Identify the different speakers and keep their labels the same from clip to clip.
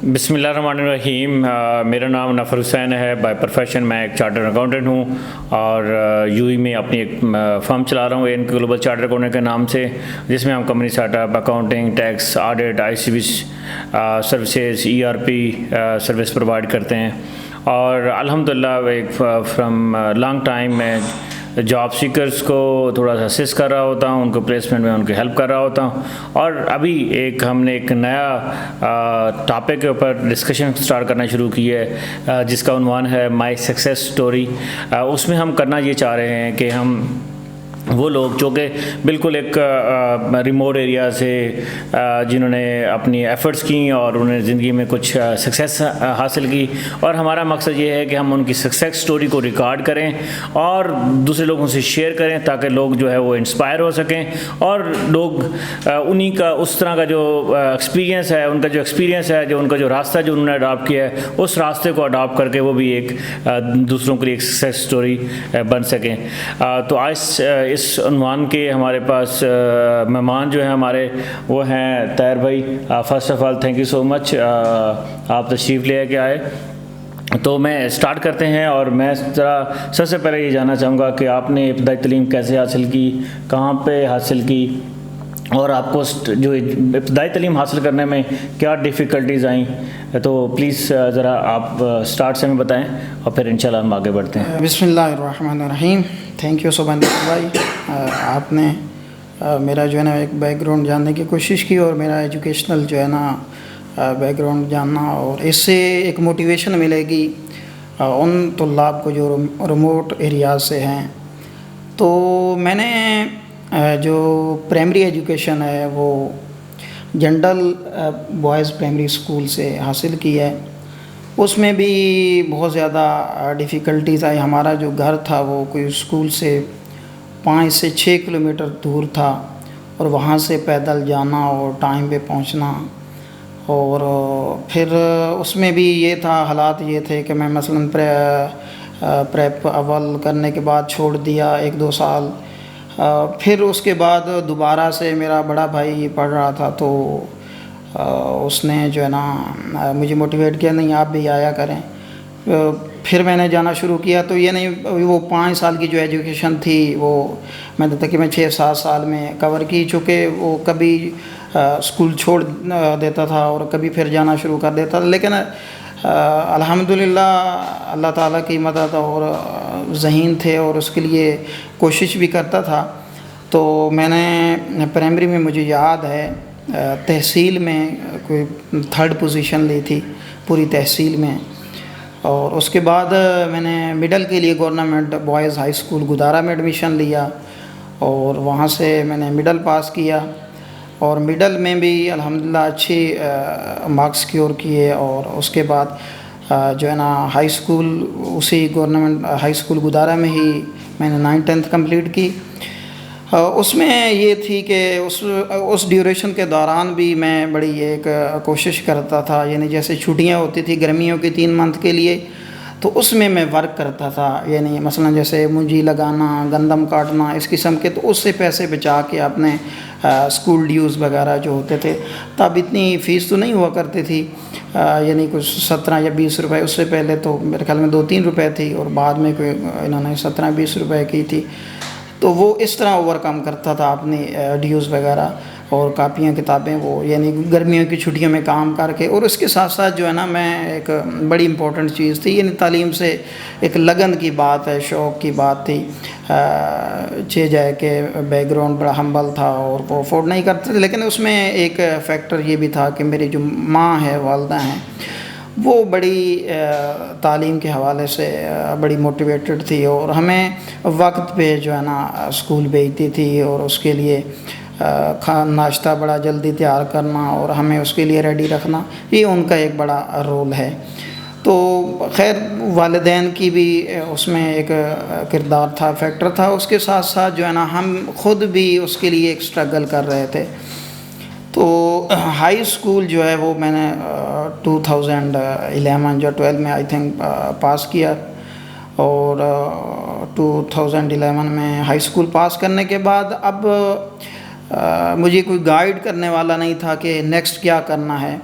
Speaker 1: بسم اللہ الرحمن الرحیم۔ میرا نام نفر حسین ہے۔ بائی پروفیشن میں ایک چارٹر اکاؤنٹنٹ ہوں اور یو ای میں اپنی ایک فرم چلا رہا ہوں ان کے گلوبل چارٹر اکاؤنٹنٹ کے نام سے، جس میں ہم company set up, accounting, tax, audit, I C B services, E R P service provide کرتے ہیں۔ اور الحمدللہ ایک فرام لانگ ٹائم میں جاب سیکرز کو تھوڑا سا اسسٹ کر رہا ہوتا ہوں، ان کو پلیسمنٹ میں ان کی ہیلپ کر رہا ہوتا ہوں۔ اور ابھی ہم نے ایک نیا ٹاپک کے اوپر ڈسکشن سٹارٹ کرنا شروع کی ہے، جس کا عنوان ہے مائی سکسیس سٹوری۔ اس میں ہم کرنا یہ چاہ رہے ہیں کہ ہم وہ لوگ جو کہ بالکل ایک ریموٹ ایریا سے جنہوں نے اپنی ایفرٹس کی اور انہوں نے زندگی میں کچھ سکسیس حاصل کی، اور ہمارا مقصد یہ ہے کہ ہم ان کی سکسیس سٹوری کو ریکارڈ کریں اور دوسرے لوگوں سے شیئر کریں، تاکہ لوگ جو ہے وہ انسپائر ہو سکیں اور لوگ انہی کا اس طرح کا جو ایکسپیرینس ہے، ان کا جو ایکسپیرینس ہے، جو ان کا جو راستہ جو انہوں نے اڈاپٹ کیا ہے، اس راستے کو اڈاپٹ کر کے وہ بھی ایک دوسروں کے لیے ایک سکسیس سٹوری بن سکیں۔ تو آج اس عنوان کے ہمارے پاس مہمان جو ہیں ہمارے وہ ہیں طاہر بھائی۔ First of all thank you so much, آپ تشریف لے کے آئے۔ تو میں اسٹارٹ کرتے ہیں، اور میں ذرا سب سے پہلے یہ جاننا چاہوں گا کہ آپ نے ابتدائی تعلیم کیسے حاصل کی، کہاں پہ حاصل کی، اور آپ کو جو ابتدائی تعلیم حاصل کرنے میں کیا ڈیفیکلٹیز آئیں۔ تو پلیز ذرا آپ اسٹارٹ سے ہمیں بتائیں اور پھر انشاءاللہ ہم آگے بڑھتے ہیں۔
Speaker 2: بسم اللہ الرحمن الرحیم۔ تھینک یو سبحان بھائی، آپ نے میرا جو ہے نا ایک بیک گراؤنڈ جاننے کی کوشش کی، اور میرا ایجوکیشنل جو ہے نا بیک گراؤنڈ جاننا، اور اس سے ایک موٹیویشن ملے گی ان طلاب کو جو ریموٹ ایریاز سے ہیں۔ تو میں نے جو پرائمری ایجوکیشن ہے وہ جنرل بوائز پرائمری اسکول سے حاصل کی ہے۔ اس میں بھی بہت زیادہ ڈیفیکلٹیز آئی۔ ہمارا جو گھر تھا وہ کوئی اسکول سے 5 سے 6 کلومیٹر دور تھا، اور وہاں سے پیدل جانا اور ٹائم پہ پہنچنا، اور پھر اس میں بھی یہ تھا، حالات یہ تھے کہ میں مثلاً پریپ اول کرنے کے بعد چھوڑ دیا 1-2 سال، پھر اس کے بعد دوبارہ سے میرا بڑا بھائی پڑھ رہا تھا، تو اس نے جو ہے نا مجھے موٹیویٹ کیا، نہیں آپ بھی آیا کریں۔ پھر میں نے جانا شروع کیا، تو یہ نہیں وہ 5 سال کی جو ایجوکیشن تھی وہ میں نے تقریباً 6-7 سال میں کور کی، چونکہ وہ کبھی اسکول چھوڑ دیتا تھا اور کبھی پھر جانا شروع کر دیتا تھا، لیکن الحمدللہ اللہ تعالیٰ کی مدد اور ذہین تھے، اور اس کے لیے کوشش بھی کرتا تھا۔ تو میں نے پرائمری میں مجھے یاد ہے تحصیل میں کوئی 3rd پوزیشن لی تھی پوری تحصیل میں، اور اس کے بعد میں نے مڈل کے لیے گورنمنٹ بوائز ہائی اسکول گدارا میں ایڈمیشن لیا، اور وہاں سے میں نے مڈل پاس کیا، اور مڈل میں بھی الحمدللہ اچھی مارکس سکیور کیے، اور اس کے بعد جو ہے نا ہائی اسکول اسی گورنمنٹ ہائی اسکول گدارا میں ہی میں نے 9th-10th کمپلیٹ کی۔ اس میں یہ تھی کہ اس ڈیوریشن کے دوران بھی میں بڑی ایک کوشش کرتا تھا، یعنی جیسے چھٹیاں ہوتی تھی گرمیوں کی 3 منتھ کے لیے، تو اس میں ورک کرتا تھا، یعنی مثلا جیسے منجی لگانا، گندم کاٹنا، اس قسم کے، تو اس سے پیسے بچا کے اپنے اسکول ڈیوز وغیرہ جو ہوتے تھے، تب اتنی فیس تو نہیں ہوا کرتی تھی، یعنی کچھ 17 یا 20 روپے، اس سے پہلے تو میرے خیال میں 2-3 روپے تھی، اور بعد میں کوئی انہوں نے 17-20 روپے کی تھی۔ تو وہ اس طرح اوور کم کرتا تھا اپنی ڈیوز وغیرہ اور کاپیاں کتابیں، وہ یعنی گرمیوں کی چھٹیوں میں کام کر کے، اور اس کے ساتھ ساتھ جو ہے نا میں ایک بڑی امپورٹنٹ چیز تھی، یعنی تعلیم سے ایک لگن کی بات ہے، شوق کی بات تھی، جائے کہ بیک گراؤنڈ بڑا ہمبل تھا اور وہ افورڈ نہیں کرتے تھے، لیکن اس میں ایک فیکٹر یہ بھی تھا کہ میری جو ماں ہے، والدہ ہیں، وہ بڑی تعلیم کے حوالے سے بڑی موٹیویٹڈ تھی، اور ہمیں وقت پہ جو ہے نا اسکول بھیجتی تھی، اور اس کے لیے ناشتہ بڑا جلدی تیار کرنا اور ہمیں اس کے لیے ریڈی رکھنا، یہ ان کا ایک بڑا رول ہے۔ تو خیر والدین کی بھی اس میں ایک کردار تھا، فیکٹر تھا، اس کے ساتھ ساتھ جو ہے نا ہم خود بھی اس کے لیے ایک اسٹرگل کر رہے تھے۔ تو ہائی اسکول جو ہے وہ میں نے 2011 یا 12 میں آئی تھنک پاس کیا، اور 2011 میں ہائی اسکول پاس کرنے کے بعد اب مجھے کوئی گائیڈ کرنے والا نہیں تھا کہ نیکسٹ کیا کرنا ہے،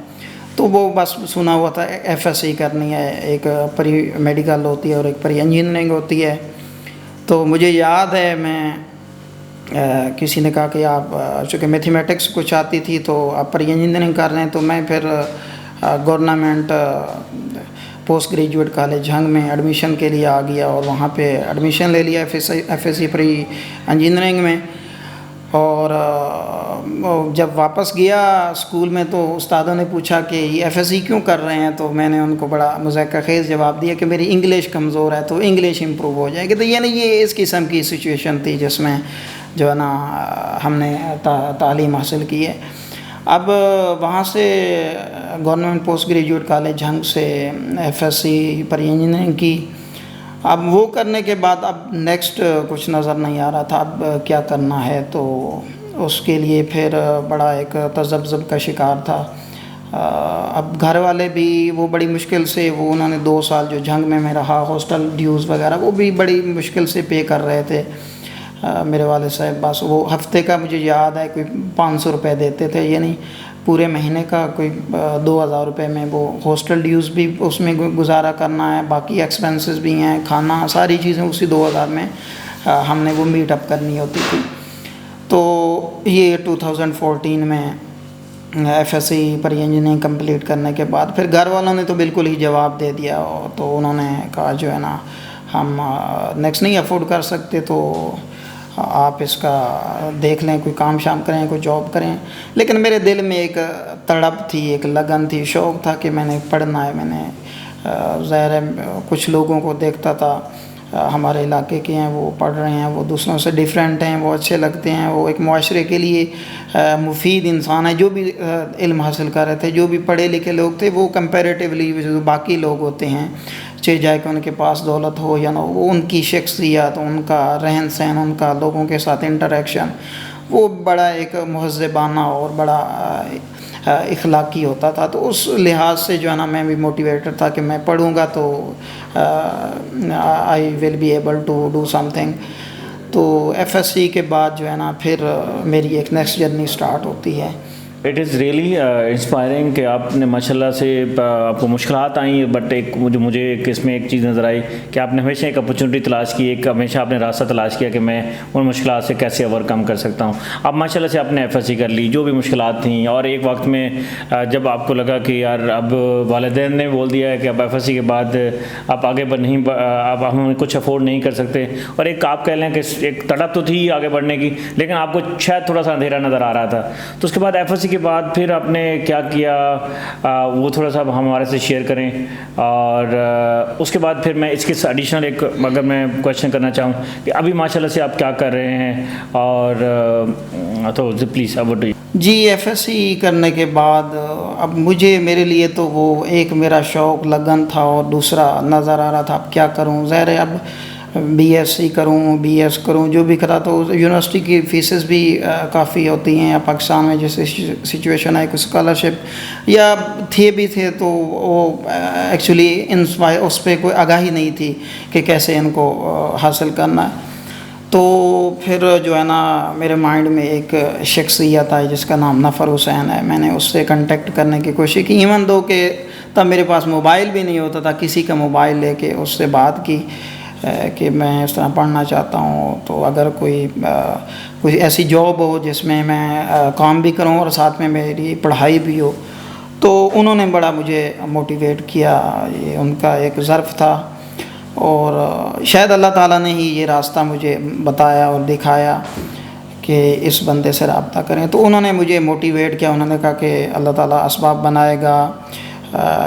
Speaker 2: تو وہ بس سنا ہوا تھا FSC کرنی ہے، ایک پری میڈیکل ہوتی ہے اور ایک پری انجینئرنگ ہوتی ہے. تو مجھے یاد ہے میں کسی نے کہا کہ آپ چونکہ میتھمیٹکس کچھ آتی تھی تو آپ پری انجینئرنگ کر رہے ہیں، تو میں پھر government post graduate college Jhang میں ایڈمیشن کے لیے آ گیا اور وہاں پہ ایڈمیشن لے لیا FSC پری انجینئرنگ میں. اور جب واپس گیا اسکول میں تو استادوں نے پوچھا کہ یہ FSC کیوں کر رہے ہیں، تو میں نے ان کو بڑا مذاکرہ خیز جواب دیا کہ میری انگلش کمزور ہے تو انگلش امپروو ہو جائے گی. تو یعنی یہ اس قسم کی سچویشن تھی جس میں جو ہے نا ہم نے تعلیم حاصل کی ہے. اب وہاں سے government post graduate college Jhang سے FSC پری انجینئرنگ کی. اب وہ کرنے کے بعد اب نیکسٹ کچھ نظر نہیں آ رہا تھا اب کیا کرنا ہے، تو اس کے لیے پھر بڑا ایک تذبذب کا شکار تھا. اب گھر والے بھی وہ بڑی مشکل سے وہ انہوں نے 2 سال جو جھنگ میں رہا ہاسٹل ڈیوز وغیرہ وہ بھی بڑی مشکل سے پے کر رہے تھے. میرے والد صاحب بس وہ ہفتے کا مجھے یاد ہے کوئی 500 روپے دیتے تھے، یعنی پورے مہینے کا کوئی 2000 روپے میں وہ ہاسٹل ڈیوز بھی اس میں گزارا کرنا ہے، باقی ایکسپنسز بھی ہیں، کھانا ساری چیزیں اسی 2000 میں ہم نے وہ میٹ اپ کرنی ہوتی تھی. تو یہ 2014 میں FSC پری انجینئرنگ کمپلیٹ کرنے کے بعد پھر گھر والوں نے تو بالکل ہی جواب دے دیا. تو انہوں نے کہا جو ہے نا ہم نیکسٹ نہیں افورڈ کر سکتے، تو آپ اس کا دیکھ لیں، کوئی کام شام کریں، کوئی جاب کریں. لیکن میرے دل میں ایک تڑپ تھی، ایک لگن تھی، شوق تھا کہ میں نے پڑھنا ہے. میں نے ظاہر ہے کچھ لوگوں کو دیکھتا تھا ہمارے علاقے کے ہیں وہ پڑھ رہے ہیں، وہ دوسروں سے ڈیفرینٹ ہیں، وہ اچھے لگتے ہیں، وہ ایک معاشرے کے لیے مفید انسان ہے. جو بھی علم حاصل کر رہے تھے، جو بھی پڑھے لکھے لوگ تھے، وہ کمپیریٹیولی جو باقی لوگ ہوتے ہیں، چاہے جائے کہ ان کے پاس دولت ہو یا نہ ہو، وہ ان کی شخصیت، ان کا رہن سہن، ان کا لوگوں کے ساتھ انٹریکشن وہ بڑا ایک مہذبانہ اور بڑا اخلاقی ہوتا تھا. تو اس لحاظ سے جو ہے نا میں بھی موٹیویٹڈ تھا کہ میں پڑھوں گا تو I will be able to do something. تو FSC کے بعد جو ہے نا پھر میری ایک نیکسٹ جرنی سٹارٹ ہوتی ہے.
Speaker 1: اٹ از ریئلی انسپائرنگ کہ آپ نے ماشاء اللہ سے آپ کو مشکلات آئیں، بٹ ایک مجھے اس میں ایک چیز نظر آئی کہ آپ نے ہمیشہ ایک اپرچونیٹی تلاش کی، ایک ہمیشہ آپ نے راستہ تلاش کیا کہ میں ان مشکلات سے کیسے اوور کم کر سکتا ہوں. اب ماشاء اللہ سے آپ نے FSC کر لی، جو بھی مشکلات تھیں، اور ایک وقت میں جب آپ کو لگا کہ یار اب والدین نے بول دیا ہے کہ اب FSC کے بعد آپ آگے نہیں، اب ہم کچھ افورڈ نہیں کر سکتے، اور ایک آپ کہہ لیں کہ ایک تڑپ تو تھی آگے بڑھنے کی، لیکن آپ کو شاید تھوڑا سا اندھیرا نظر آ رہا تھا. تو اس کے بعد FSC کے بعد پھر آپ نے کیا کیا وہ تھوڑا سا ہمارے سے شیئر کریں. اور اس کے بعد پھر میں اس کے ایڈیشنل ایک اگر میں کویشچن کرنا چاہوں کہ ابھی ماشاء اللہ سے آپ کیا کر رہے ہیں، اور تو پلیز اب
Speaker 2: جی FSC کرنے کے بعد اب میرے لیے تو وہ ایک میرا شوق لگن تھا، اور دوسرا نظر آ رہا تھا اب کیا کروں. ظاہر ہے اب BSc کروں، BS کروں، جو بھی کرا تو یونیورسٹی کی فیسز بھی کافی ہوتی ہیں. پاکستان میں جیسے سچویشن ہے، کوئی اسکالرشپ یا بھی تھے تو وہ ایکچولی اس پہ کوئی آگاہی نہیں تھی کہ کیسے ان کو حاصل کرنا ہے. تو پھر جو ہے نا میرے مائنڈ میں ایک شخصیت آئی جس کا نام نفر حسین ہے. میں نے اس سے کنٹیکٹ کرنے کی کوشش کی، ایون دو کہ تب میرے پاس موبائل بھی نہیں ہوتا تھا. کسی کا موبائل لے کے اس سے بات کی کہ میں اس طرح پڑھنا چاہتا ہوں، تو اگر کوئی ایسی جاب ہو جس میں میں کام بھی کروں اور ساتھ میں میری پڑھائی بھی ہو. تو انہوں نے بڑا مجھے موٹیویٹ کیا، یہ ان کا ایک ظرف تھا، اور شاید اللہ تعالیٰ نے ہی یہ راستہ مجھے بتایا اور دکھایا کہ اس بندے سے رابطہ کریں. تو انہوں نے مجھے موٹیویٹ کیا، انہوں نے کہا کہ اللہ تعالیٰ اسباب بنائے گا.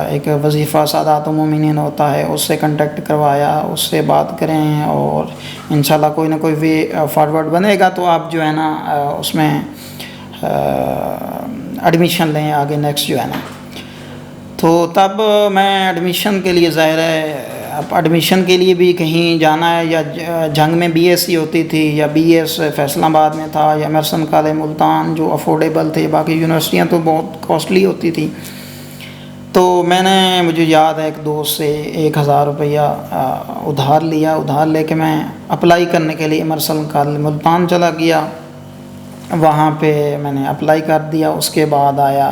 Speaker 2: ایک وظیفہ سادات المومنین ہوتا ہے، اس سے کنٹیکٹ کروایا، اس سے بات کریں اور انشاءاللہ کوئی نہ کوئی وے فارورڈ بنے گا تو آپ جو ہے نا اس میں ایڈمیشن لیں آگے نیکسٹ جو ہے نا. تو تب میں ایڈمیشن کے لیے ظاہر ہے اب ایڈمیشن کے لیے بھی کہیں جانا ہے، یا جھنگ میں BSc ہوتی تھی، یا BS فیصل آباد میں تھا، یا ایمرسن کالج ملتان جو افورڈیبل تھے. باقی یونیورسٹیاں تو بہت کاسٹلی ہوتی تھی. تو مجھے یاد ہے ایک دوست سے 1000 روپیہ ادھار لیا. ادھار لے کے میں اپلائی کرنے کے لیے ایمرسن کالج ملتان چلا گیا. وہاں پہ میں نے اپلائی کر دیا. اس کے بعد آیا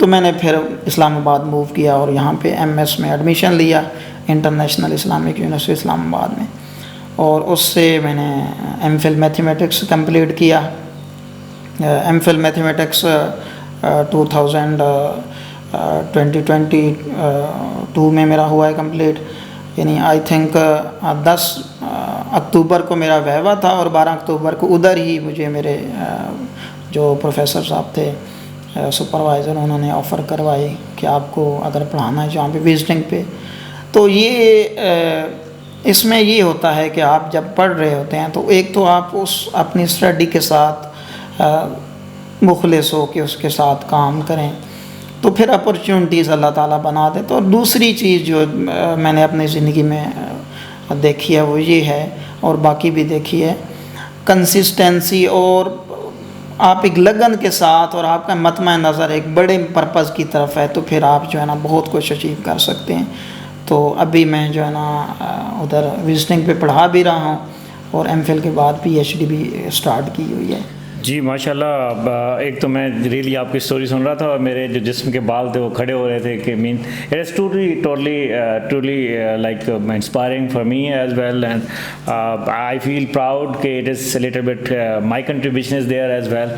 Speaker 2: تو میں نے پھر اسلام آباد موو کیا اور یہاں پہ MS میں ایڈمیشن لیا انٹرنیشنل اسلامک یونیورسٹی اسلام آباد میں، اور اس سے میں نے MPhil میتھمیٹکس کمپلیٹ کیا۔ MPhil میتھمیٹکس 2022 میں میرا ہوا ہے کمپلیٹ، یعنی آئی تھنک 10 اکتوبر کو میرا ویوا تھا اور 12 اکتوبر کو ادھر ہی مجھے میرے جو پروفیسر صاحب تھے سپروائزر، انہوں نے آفر کروائی کہ آپ کو اگر پڑھانا ہے جہاں پہ وزٹنگ پہ۔ تو یہ اس میں یہ ہوتا ہے کہ آپ جب پڑھ رہے ہوتے ہیں تو ایک تو آپ اس اپنی اسٹڈی کے ساتھ مخلص ہو کہ اس کے ساتھ کام کریں، تو پھر اپرچونٹیز اللہ تعالیٰ بنا دے۔ تو دوسری چیز جو میں نے اپنی زندگی میں دیکھی ہے وہ یہ ہے، اور باقی بھی دیکھی ہے، کنسسٹنسی، اور آپ ایک لگن کے ساتھ اور آپ کا مطمع نظر ایک بڑے پرپز کی طرف ہے، تو پھر آپ جو ہے نا بہت کچھ اچیو کر سکتے ہیں۔ تو ابھی میں جو ہے نا ادھر وزٹنگ پہ پڑھا بھی رہا ہوں، اور MPhil کے بعد PhD بھی اسٹارٹ کی ہوئی ہے۔
Speaker 1: جی ماشاءاللہ، ایک تو میں ریئلی آپ کی اسٹوری سن رہا تھا اور میرے جو جسم کے بال تھے وہ کھڑے ہو رہے تھے کہ it is totally like inspiring for me as well, and I feel proud کہ it is little bit my contribution is there as well.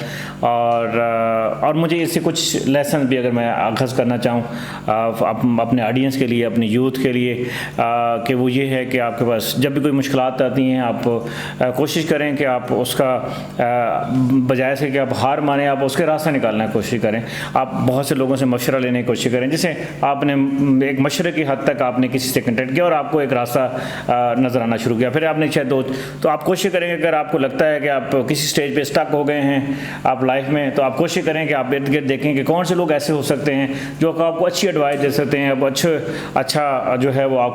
Speaker 1: اور مجھے اس سے کچھ لیسن بھی اگر میں اخذ کرنا چاہوں اپنے آڈینس کے لیے، اپنی یوتھ کے لیے، کہ وہ یہ ہے کہ آپ کے پاس جب بھی کوئی مشکلات آتی ہیں آپ کوشش کریں کہ آپ اس کا بجائے سے کہ آپ ہار مانیں، آپ اس کے راستہ نکالنے کی کوشش کریں۔ آپ بہت سے لوگوں سے مشورہ لینے کی کوشش کریں، جسے آپ نے ایک مشورے کی حد تک آپ نے کسی سے کنٹیکٹ کیا اور آپ کو ایک راستہ نظر آنا شروع کیا، پھر آپ نے شاید تو آپ کوشش کریں کہ اگر آپ کو لگتا ہے کہ آپ کسی اسٹیج پہ اسٹک ہو گئے ہیں آپ لائف میں، تو آپ کوشش کریں کہ آپ ارد گرد دیکھیں کہ کون سے لوگ ایسے ہو سکتے ہیں جو آپ کو اچھی ایڈوائس دے سکتے ہیں، آپ اچھا جو ہے وہ آپ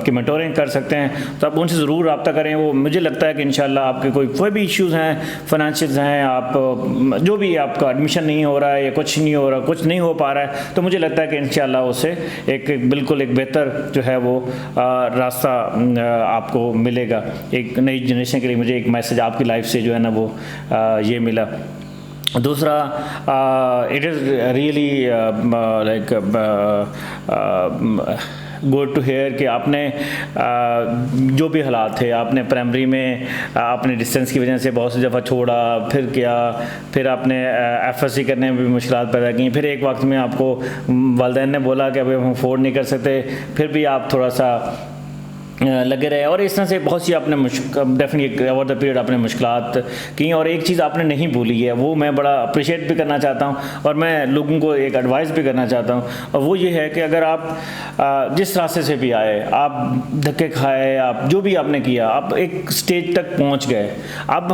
Speaker 1: کی مینٹورنگ کر سکتے ہیں، تو آپ ان سے ضرور رابطہ کریں۔ وہ مجھے لگتا ہے کہ انشاءاللہ آپ کے کوئی بھی ایشوز ہیں، فائنینشیلز ہیں، آپ جو بھی آپ کا ایڈمیشن نہیں ہو رہا ہے یا کچھ نہیں ہو رہا، کچھ نہیں ہو پا رہا ہے، تو مجھے لگتا ہے کہ انشاءاللہ اس سے بالکل ایک بہتر جو ہے وہ راستہ آپ کو ملے گا۔ ایک نئی جنریشن کے لیے مجھے ایک میسج آپ کی لائف سے جو ہے نا وہ یہ ملا۔ دوسرا، it is really like good to hear کہ آپ نے جو بھی حالات تھے، آپ نے پرائمری میں اپنے ڈسٹینس کی وجہ سے بہت سی دفعہ چھوڑا، پھر آپ نے FSC کرنے میں بھی مشکلات پیدا کی، پھر ایک وقت میں آپ کو والدین نے بولا کہ ابھی ہم افورڈ نہیں کر سکتے، پھر بھی آپ تھوڑا سا لگے رہے، اور اس طرح سے بہت سی آپ نے ڈیفینیٹلی اوور دا پیریڈ آپ نے مشکلات کی۔ اور ایک چیز آپ نے نہیں بھولی ہے، وہ میں بڑا اپریشیٹ بھی کرنا چاہتا ہوں اور میں لوگوں کو ایک ایڈوائز بھی کرنا چاہتا ہوں، اور وہ یہ ہے کہ اگر آپ جس راستے سے بھی آئے، آپ دھکے کھائے، آپ جو بھی آپ نے کیا، آپ ایک اسٹیج تک پہنچ گئے، اب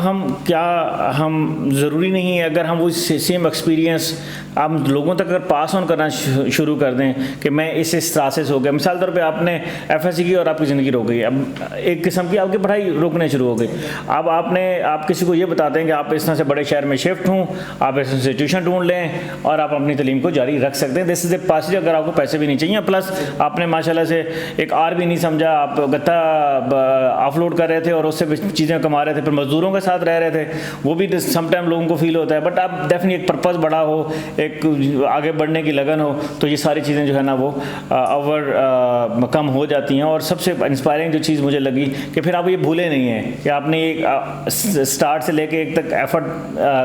Speaker 1: ہم ضروری نہیں ہے اگر ہم وہ سیم ایکسپیرینس آپ لوگوں تک اگر پاس آن کرنا شروع کر دیں کہ میں اس راستے سے ہو گیا، مثال طور پہ آپ نے FSC کی اور آپ کی زندگی رک گئی، اب ایک قسم کی آپ کی پڑھائی رکنے شروع ہو گئی، اب آپ کسی کو یہ بتاتے ہیں کہ آپ اس طرح سے بڑے شہر میں شفٹ ہوں، آپ اس طرح سے ٹیوشن ڈھونڈ لیں اور آپ اپنی تعلیم کو جاری رکھ سکتے ہیں، دس از اے پاسج، اگر آپ کو پیسے بھی نہیں چاہیے، پلس آپ نے ماشاءاللہ سے ایک بھی نہیں سمجھا، آپ گتا آف لوڈ کر رہے تھے اور اس سے چیزیں کما رہے تھے، پھر مزدوروں کے ساتھ رہ رہے تھے، وہ بھی سم ٹائم لوگوں کو فیل ہوتا ہے، بٹ آپ ڈیفینیٹلی ایک پرپز بڑا ہو، ایک آگے بڑھنے کی لگن ہو، تو یہ ساری چیزیں جو ہے نا وہ کم ہو جاتی ہیں۔ اور سب سے انسپائرنگ جو چیز مجھے لگی کہ پھر آپ یہ بھولے نہیں ہیں کہ آپ نے ایک اسٹارٹ سے لے کے ایک تک ایفرٹ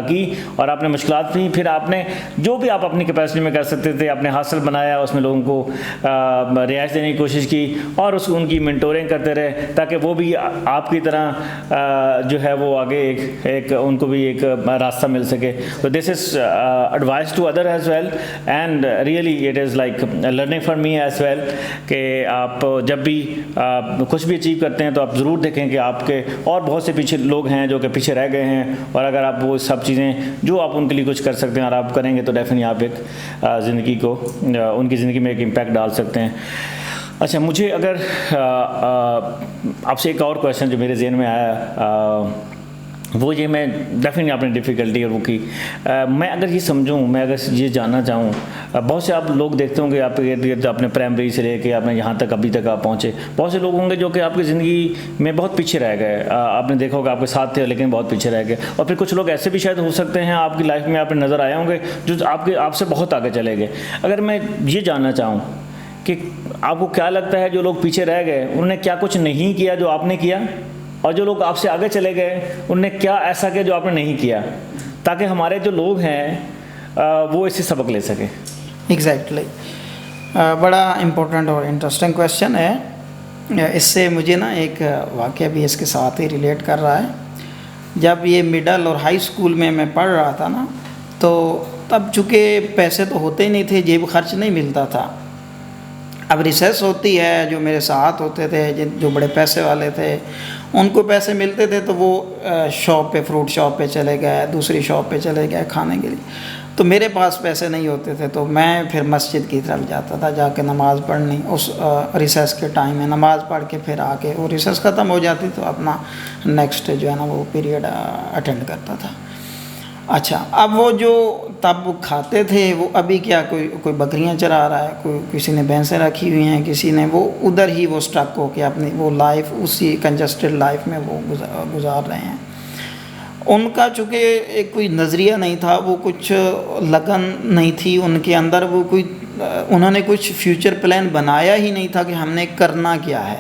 Speaker 1: کی اور آپ نے مشکلات بھی، پھر آپ نے جو بھی آپ اپنی کیپیسٹی میں کر سکتے تھے آپ نے حاصل بنایا، اس میں لوگوں کو رعایت دینے کی کوشش کی اور ان کی مینٹورنگ کرتے رہے تاکہ وہ بھی آپ کی طرح جو ہے وہ آگے ایک ان کو بھی ایک راستہ مل سکے۔ تو this is advise to other as well, and really it is like learning for me as well کہ آپ جب بھی کچھ بھی اچیو کرتے ہیں تو آپ ضرور دیکھیں کہ آپ کے اور بہت سے پیچھے لوگ ہیں جو کہ پیچھے رہ گئے ہیں، اور اگر آپ وہ سب چیزیں جو آپ ان کے لیے کچھ کر سکتے ہیں اور آپ کریں گے تو ڈیفینیٹلی آپ ایک زندگی کو ان کی زندگی میں ایک امپیکٹ ڈال سکتے ہیں۔ اچھا، مجھے اگر آپ سے ایک اور کویشچن جو میرے ذہن میں آیا وہ یہ میں ڈیفینیٹلی آپ نے ڈیفیکلٹی اور وہ کی. میں اگر یہ سمجھوں, میں اگر یہ جاننا چاہوں, بہت سے آپ لوگ دیکھتے ہوں گے آپ کے ارد گرد, اپنے پرائمری سے لے کے آپ نے یہاں تک ابھی تک آپ پہنچے. بہت سے لوگ ہوں گے جو کہ آپ کی زندگی میں بہت پیچھے رہ گئے, آپ نے دیکھا ہوگا آپ کے ساتھ تھے لیکن بہت پیچھے رہ گئے. اور پھر کچھ لوگ ایسے بھی شاید ہو سکتے ہیں آپ کی لائف میں آپ نے نظر آئے ہوں گے جو آپ سے بہت آگے چلے گئے. اگر میں یہ جاننا چاہوں کہ آپ کو کیا لگتا ہے جو لوگ پیچھے رہ گئے انہوں نے کیا کچھ نہیں کیا جو آپ نے کیا, اور جو لوگ آپ سے آگے چلے گئے انہوں نے کیا ایسا کیا جو آپ نے نہیں کیا, تاکہ ہمارے جو لوگ ہیں وہ اس سے سبق لے سکیں.
Speaker 2: ایگزیکٹلی, بڑا امپورٹنٹ اور انٹرسٹنگ کویشچن ہے. اس سے مجھے نا ایک واقعہ بھی اس کے ساتھ ہی ریلیٹ کر رہا ہے. جب یہ مڈل اور ہائی اسکول میں پڑھ رہا تھا نا, تو تب چونکہ پیسے تو ہوتے ہی نہیں تھے, جیب خرچ نہیں ملتا تھا. اب ریسیس ہوتی ہے, جو میرے ساتھ ہوتے تھے جو بڑے پیسے والے تھے ان کو پیسے ملتے تھے تو وہ شاپ پہ, فروٹ شاپ پہ چلے گئے, دوسری شاپ پہ چلے گئے کھانے کے لیے. تو میرے پاس پیسے نہیں ہوتے تھے تو میں پھر مسجد کی طرف جاتا تھا, جا کے نماز پڑھنی. اس ریسیس کے ٹائم میں نماز پڑھ کے پھر آ کے وہ ریسیس ختم ہو جاتی تو اپنا نیکسٹ جو ہے نا وہ پیریڈ اٹینڈ کرتا تھا. اچھا, اب وہ جو تب کھاتے تھے وہ ابھی کیا, کوئی بکریاں چرا رہا ہے, کسی نے بھینسیں رکھی ہوئی ہیں, کسی نے وہ ادھر ہی وہ اسٹک ہو کے اپنی وہ لائف اسی کنجسٹڈ لائف میں وہ گزار رہے ہیں. ان کا چونکہ ایک کوئی نظریہ نہیں تھا, وہ کچھ لگن نہیں تھی ان کے اندر, وہ انہوں نے کچھ فیوچر پلان بنایا ہی نہیں تھا کہ ہم نے کرنا کیا ہے.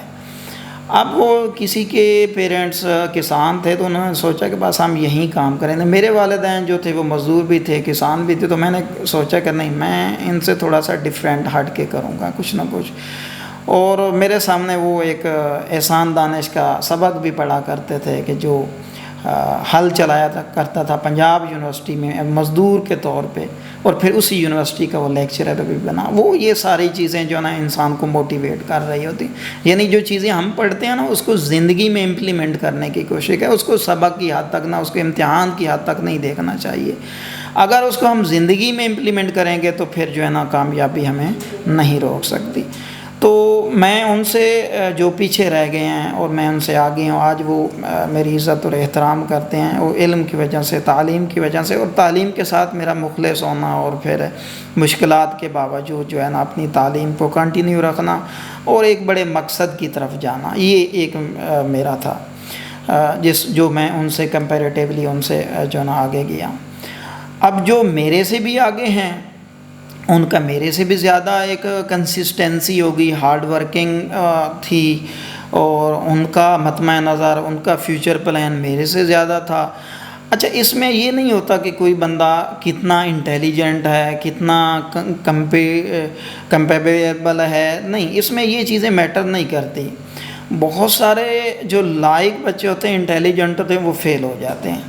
Speaker 2: اب وہ کسی کے پیرنٹس کسان تھے تو انہوں نے سوچا کہ بس ہم یہیں کام کریں گے. میرے والدین جو تھے وہ مزدور بھی تھے, کسان بھی تھے, تو میں نے سوچا کہ نہیں, میں ان سے تھوڑا سا ڈفرینٹ ہٹ کے کروں گا کچھ نہ کچھ. اور میرے سامنے وہ ایک احسان دانش کا سبق بھی پڑھا کرتے تھے کہ جو حل چلایا کرتا تھا پنجاب یونیورسٹی میں مزدور کے طور پہ, اور پھر اسی یونیورسٹی کا وہ لیکچرر بھی بنا. وہ یہ ساری چیزیں جو نا انسان کو موٹیویٹ کر رہی ہوتی, یعنی جو چیزیں ہم پڑھتے ہیں نا اس کو زندگی میں امپلیمنٹ کرنے کی کوشش ہے. اس کو سبق کی حد تک نہ, اس کو امتحان کی حد تک نہیں دیکھنا چاہیے. اگر اس کو ہم زندگی میں امپلیمنٹ کریں گے تو پھر جو ہے نا کامیابی ہمیں نہیں روک سکتی. تو میں ان سے جو پیچھے رہ گئے ہیں اور میں ان سے آگے ہوں, آج وہ میری عزت اور احترام کرتے ہیں, وہ علم کی وجہ سے, تعلیم کی وجہ سے, اور تعلیم کے ساتھ میرا مخلص ہونا, اور پھر مشکلات کے باوجود جو ہے نا اپنی تعلیم کو کنٹینیو رکھنا اور ایک بڑے مقصد کی طرف جانا. یہ ایک میرا تھا جو میں ان سے کمپیریٹیولی ان سے جو ہے نا آگے گیا. اب جو میرے سے بھی آگے ہیں ان کا میرے سے بھی زیادہ ایک کنسسٹنسی ہوگی, ہارڈ ورکنگ تھی, اور ان کا مطمع نظر, ان کا فیوچر پلان میرے سے زیادہ تھا. اچھا, اس میں یہ نہیں ہوتا کہ کوئی بندہ کتنا انٹیلیجنٹ ہے, کتنا کمپیبل ہے, نہیں, اس میں یہ چیزیں میٹر نہیں کرتی. بہت سارے جو لائق بچے ہوتے ہیں, انٹیلیجنٹ ہوتے ہیں, وہ فیل ہو جاتے ہیں,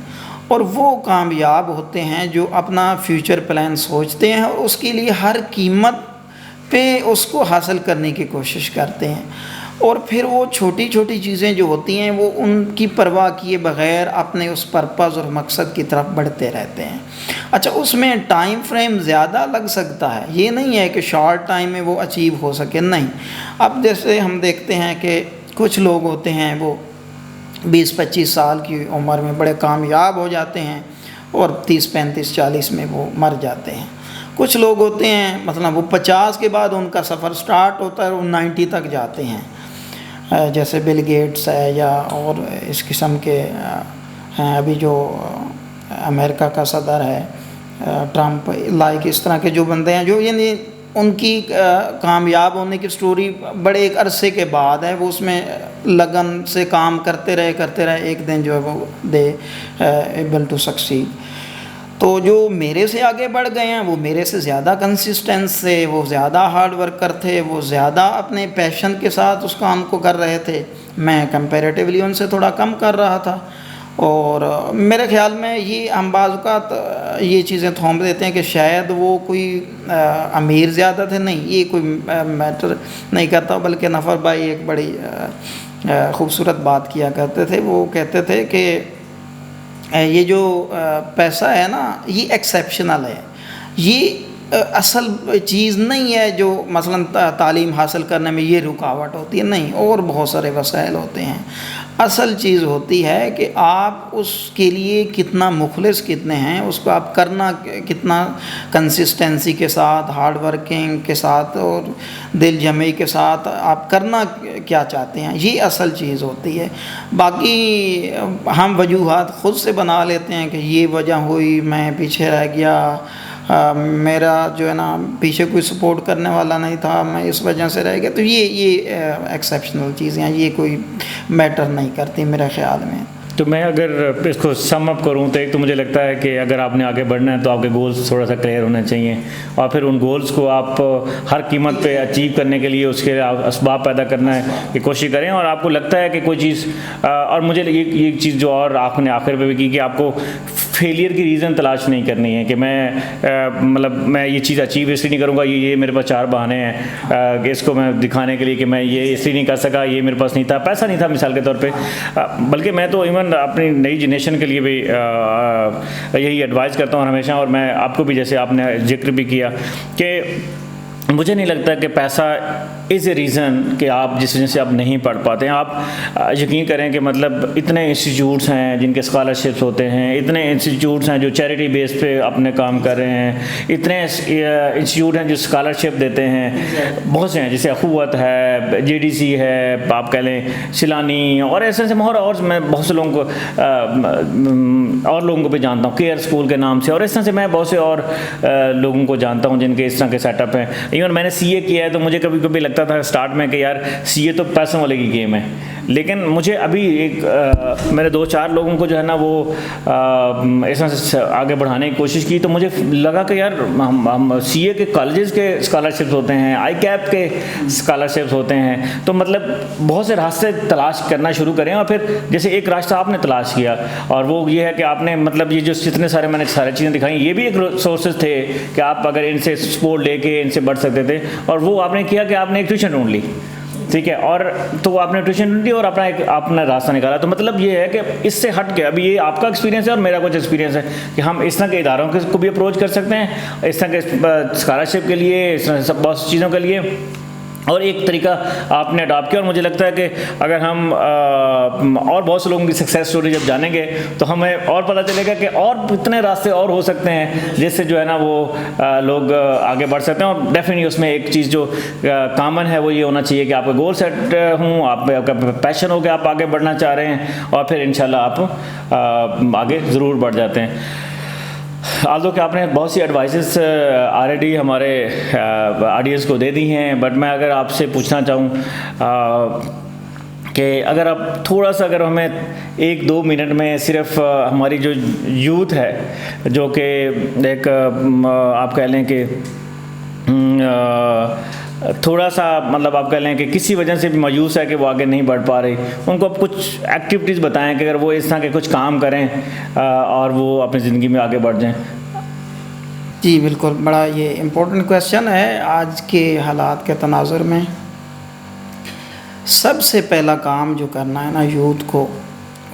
Speaker 2: اور وہ کامیاب ہوتے ہیں جو اپنا فیوچر پلان سوچتے ہیں اور اس کے لیے ہر قیمت پہ اس کو حاصل کرنے کی کوشش کرتے ہیں. اور پھر وہ چھوٹی چھوٹی چیزیں جو ہوتی ہیں وہ ان کی پرواہ کیے بغیر اپنے اس پرپز اور مقصد کی طرف بڑھتے رہتے ہیں. اچھا, اس میں ٹائم فریم زیادہ لگ سکتا ہے, یہ نہیں ہے کہ شارٹ ٹائم میں وہ اچیو ہو سکے, نہیں. اب جیسے ہم دیکھتے ہیں کہ کچھ لوگ ہوتے ہیں وہ 20-25 سال کی عمر میں بڑے کامیاب ہو جاتے ہیں اور 30-35-40 میں وہ مر جاتے ہیں. کچھ لوگ ہوتے ہیں مثلا وہ 50 کے بعد ان کا سفر سٹارٹ ہوتا ہے اور وہ 90 تک جاتے ہیں, جیسے بل گیٹس ہے یا اور اس قسم کے ہیں. ابھی جو امریکہ کا صدر ہے ٹرمپ, لائک اس طرح کے جو بندے ہیں جو یعنی ان کی کامیاب ہونے کی سٹوری بڑے ایک عرصے کے بعد ہے, وہ اس میں لگن سے کام کرتے رہے, ایک دن جو ہے وہ دے ایبل ٹو سکسیڈ. تو جو میرے سے آگے بڑھ گئے ہیں وہ میرے سے زیادہ کنسسٹنس تھے, وہ زیادہ ہارڈ ورکر تھے, وہ زیادہ اپنے پیشن کے ساتھ اس کام کو کر رہے تھے. میں کمپیریٹیولی ان سے تھوڑا کم کر رہا تھا. اور میرے خیال میں یہ ہم بعض اوقات یہ چیزیں تھوپ دیتے ہیں کہ شاید وہ کوئی امیر زیادہ تھے, نہیں, یہ کوئی میٹر نہیں کرتا. بلکہ نفر بھائی ایک بڑی خوبصورت بات کیا کرتے تھے, وہ کہتے تھے کہ یہ جو پیسہ ہے نا یہ ایکسیپشنل ہے, یہ اصل چیز نہیں ہے جو مثلاً تعلیم حاصل کرنے میں یہ رکاوٹ ہوتی ہے، نہیں، اور بہت سارے وسائل ہوتے ہیں۔ اصل چیز ہوتی ہے کہ آپ اس کے لیے کتنا مخلص کتنے ہیں، اس کو آپ کرنا کتنا کنسسٹنسی کے ساتھ، ہارڈ ورکنگ کے ساتھ اور دل جمعی کے ساتھ آپ کرنا کیا چاہتے ہیں، یہ اصل چیز ہوتی ہے۔ باقی ہم وجوہات خود سے بنا لیتے ہیں کہ یہ وجہ ہوئی، میں پیچھے رہ گیا، میرا جو ہے نا پیچھے کوئی سپورٹ کرنے والا نہیں تھا، میں اس وجہ سے رہ گیا، تو یہ ایکسیپشنل چیزیں ہیں، یہ کوئی میٹر نہیں کرتی میرے خیال میں۔
Speaker 1: تو میں اگر اس کو سم اپ کروں تو ایک تو مجھے لگتا ہے کہ اگر آپ نے آگے بڑھنا ہے تو آپ کے گولز تھوڑا سا کلیئر ہونے چاہیے، اور پھر ان گولز کو آپ ہر قیمت پہ اچیو کرنے کے لیے اس کے اسباب پیدا کرنا ہے کہ کوشش کریں، اور آپ کو لگتا ہے کہ کوئی چیز، اور مجھے یہ چیز جو اور آپ نے آخر پہ بھی کی کہ آپ کو فیلئر کی ریزن تلاش نہیں کرنی ہے کہ میں یہ چیز اچیو اس لیے نہیں کروں گا، یہ میرے پاس 4 بہانے ہیں کہ اس کو میں دکھانے کے لیے کہ میں یہ اس لیے نہیں کر سکا، یہ میرے پاس نہیں تھا، پیسہ نہیں تھا مثال کے طور پہ۔ بلکہ میں تو ایون اپنی نئی جنریشن کے لیے بھی یہی ایڈوائز کرتا ہوں ہمیشہ، اور میں آپ کو بھی جیسے آپ نے ذکر بھی کیا کہ مجھے نہیں لگتا کہ پیسہ از اے ریزن کہ آپ جس وجہ سے آپ نہیں پڑھ پاتے ہیں۔ آپ یقین کریں کہ مطلب اتنے انسٹیٹیوٹس ہیں جن کے اسکالرشپس ہوتے ہیں، اتنے انسٹیٹیوٹس ہیں جو چیریٹی بیس پہ اپنے کام کر رہے ہیں، اتنے انسٹیٹیوٹ ہیں جو اسکالرشپ دیتے ہیں، بہت سے ہیں جیسے اخوت ہے، JDC ہے، آپ کہہ لیں سیلانی، اور ایسے اور میں بہت سے لوگوں کو اور لوگوں کو بھی جانتا ہوں، کیئر اسکول کے نام سے، اور اس طرح سے میں بہت سے اور لوگوں کو جانتا ہوں جن کے اس طرح کے سیٹ اپ ہیں۔ ایون میں نے CA کیا ہے تو مجھے کبھی کبھی لگتا تھا اسٹارٹ میں کہ یار CA تو پیسوں والے کی گیم ہے، لیکن مجھے ابھی میرے 2-4 لوگوں کو جو ہے نا وہ اس طرح سے آگے بڑھانے کی کوشش کی، تو مجھے لگا کہ یار ہم CA کے کالجز کے اسکالرشپس ہوتے ہیں، ICAP کے اسکالرشپس ہوتے ہیں، تو مطلب بہت سے راستے تلاش کرنا شروع کریں، اور پھر جیسے ایک راستہ آپ نے تلاش کیا، اور وہ یہ ہے کہ آپ نے مطلب یہ جو جتنے سارے میں نے ساری چیزیں دکھائیں یہ بھی ایک سورسز تھے کہ آپ اگر ان سے سپورٹ لے کے ان سے بڑھ سکتے تھے، اور وہ آپ نے کیا کہ آپ نے ایک ٹیوشن ڈھونڈ لی، ٹھیک ہے، اور تو وہ آپ نے ٹیوشن ڈھونڈی اور اپنا راستہ نکالا۔ تو مطلب یہ ہے کہ اس سے ہٹ کے ابھی یہ آپ کا ایکسپیرینس ہے اور میرا کچھ ایکسپیرینس ہے کہ ہم اس طرح کے اداروں کو بھی اپروچ کر سکتے ہیں، اس طرح کے اسکالرشپ کے لیے، اس طرح بہت سی چیزوں کے لیے، اور ایک طریقہ آپ نے اڈاپٹ کیا۔ اور مجھے لگتا ہے کہ اگر ہم اور بہت سے لوگوں کی سکسیس سٹوری جب جانیں گے تو ہمیں اور پتہ چلے گا کہ اور اتنے راستے اور ہو سکتے ہیں جس سے جو ہے نا وہ لوگ آگے بڑھ سکتے ہیں۔ اور ڈیفینیٹلی اس میں ایک چیز جو کامن ہے وہ یہ ہونا چاہیے کہ آپ کا گول سیٹ ہوں، آپ کا پیشن ہو کہ آپ آگے بڑھنا چاہ رہے ہیں، اور پھر انشاءاللہ آپ آگے ضرور بڑھ جاتے ہیں۔ آلدو کہ آپ نے بہت سی ایڈوائسز آلریڈی ہمارے آڈینس کو دے دی ہیں، بٹ میں اگر آپ سے پوچھنا چاہوں کہ اگر آپ تھوڑا سا اگر ہمیں 1-2 منٹ میں صرف ہماری جو یوتھ ہے جو کہ ایک آپ کہہ لیں کہ تھوڑا سا مطلب آپ کہہ لیں کہ کسی وجہ سے بھی مایوس ہے کہ وہ آگے نہیں بڑھ پا رہی، ان کو آپ کچھ ایکٹیویٹیز بتائیں کہ اگر وہ اس طرح کے کچھ کام کریں اور وہ اپنی زندگی میں آگے بڑھ جائیں۔
Speaker 2: جی بالکل، بڑا یہ امپورٹنٹ کویسچن ہے آج کے حالات کے تناظر میں۔ سب سے پہلا کام جو کرنا ہے نا یوتھ کو،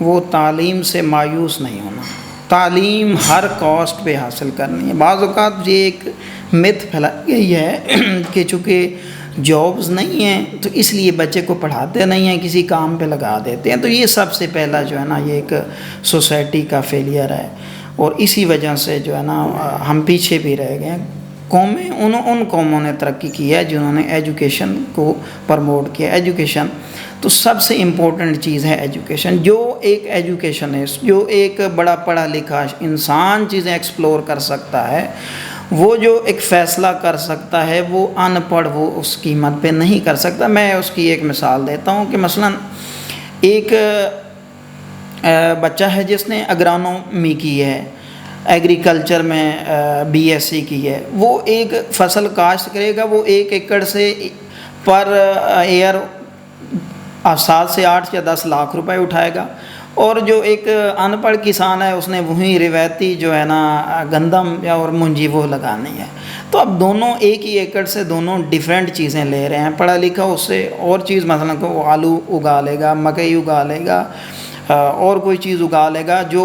Speaker 2: وہ تعلیم سے مایوس نہیں ہونا، تعلیم ہر کاسٹ پہ حاصل کرنی ہے۔ بعض اوقات یہ ایک متھ پھیلائی گئی ہے کہ چونکہ جابز نہیں ہیں تو اس لیے بچے کو پڑھاتے نہیں ہیں، کسی کام پہ لگا دیتے ہیں، تو یہ سب سے پہلا جو ہے نا یہ ایک سوسائٹی کا فیلئر ہے، اور اسی وجہ سے جو ہے نا ہم پیچھے بھی رہ گئے ہیں۔ قومیں ان قوموں نے ترقی کی ہے جنہوں نے ایجوکیشن کو پرموٹ کیا۔ ایجوکیشن تو سب سے امپورٹنٹ چیز ہے، ایجوکیشن۔ جو ایک ایجوکیشنسٹ، جو ایک بڑا پڑھا لکھا انسان چیزیں ایکسپلور کر سکتا ہے، وہ جو ایک فیصلہ کر سکتا ہے، وہ ان پڑھ وہ اس قیمت پہ نہیں کر سکتا۔ میں اس کی ایک مثال دیتا ہوں کہ مثلا ایک بچہ ہے جس نے اگرانومی کی ہے، ایگریکلچر میں BSc کی ہے، وہ ایک فصل کاشت کرے گا، وہ 1 ایکڑ سے پر ایئر 7 سے 8 یا 10 لاکھ روپے اٹھائے گا، اور جو ایک ان پڑھ کسان ہے اس نے وہیں روایتی جو ہے نا گندم یا اور منجی وہ لگانی ہے۔ تو اب دونوں ایک ہی ایکڑ سے دونوں ڈیفرنٹ چیزیں لے رہے ہیں۔ پڑھا لکھا اس سے اور چیز مثلا کہ وہ آلو اگا لے گا، مکئی اگا لے گا، اور کوئی چیز اگا لے گا، جو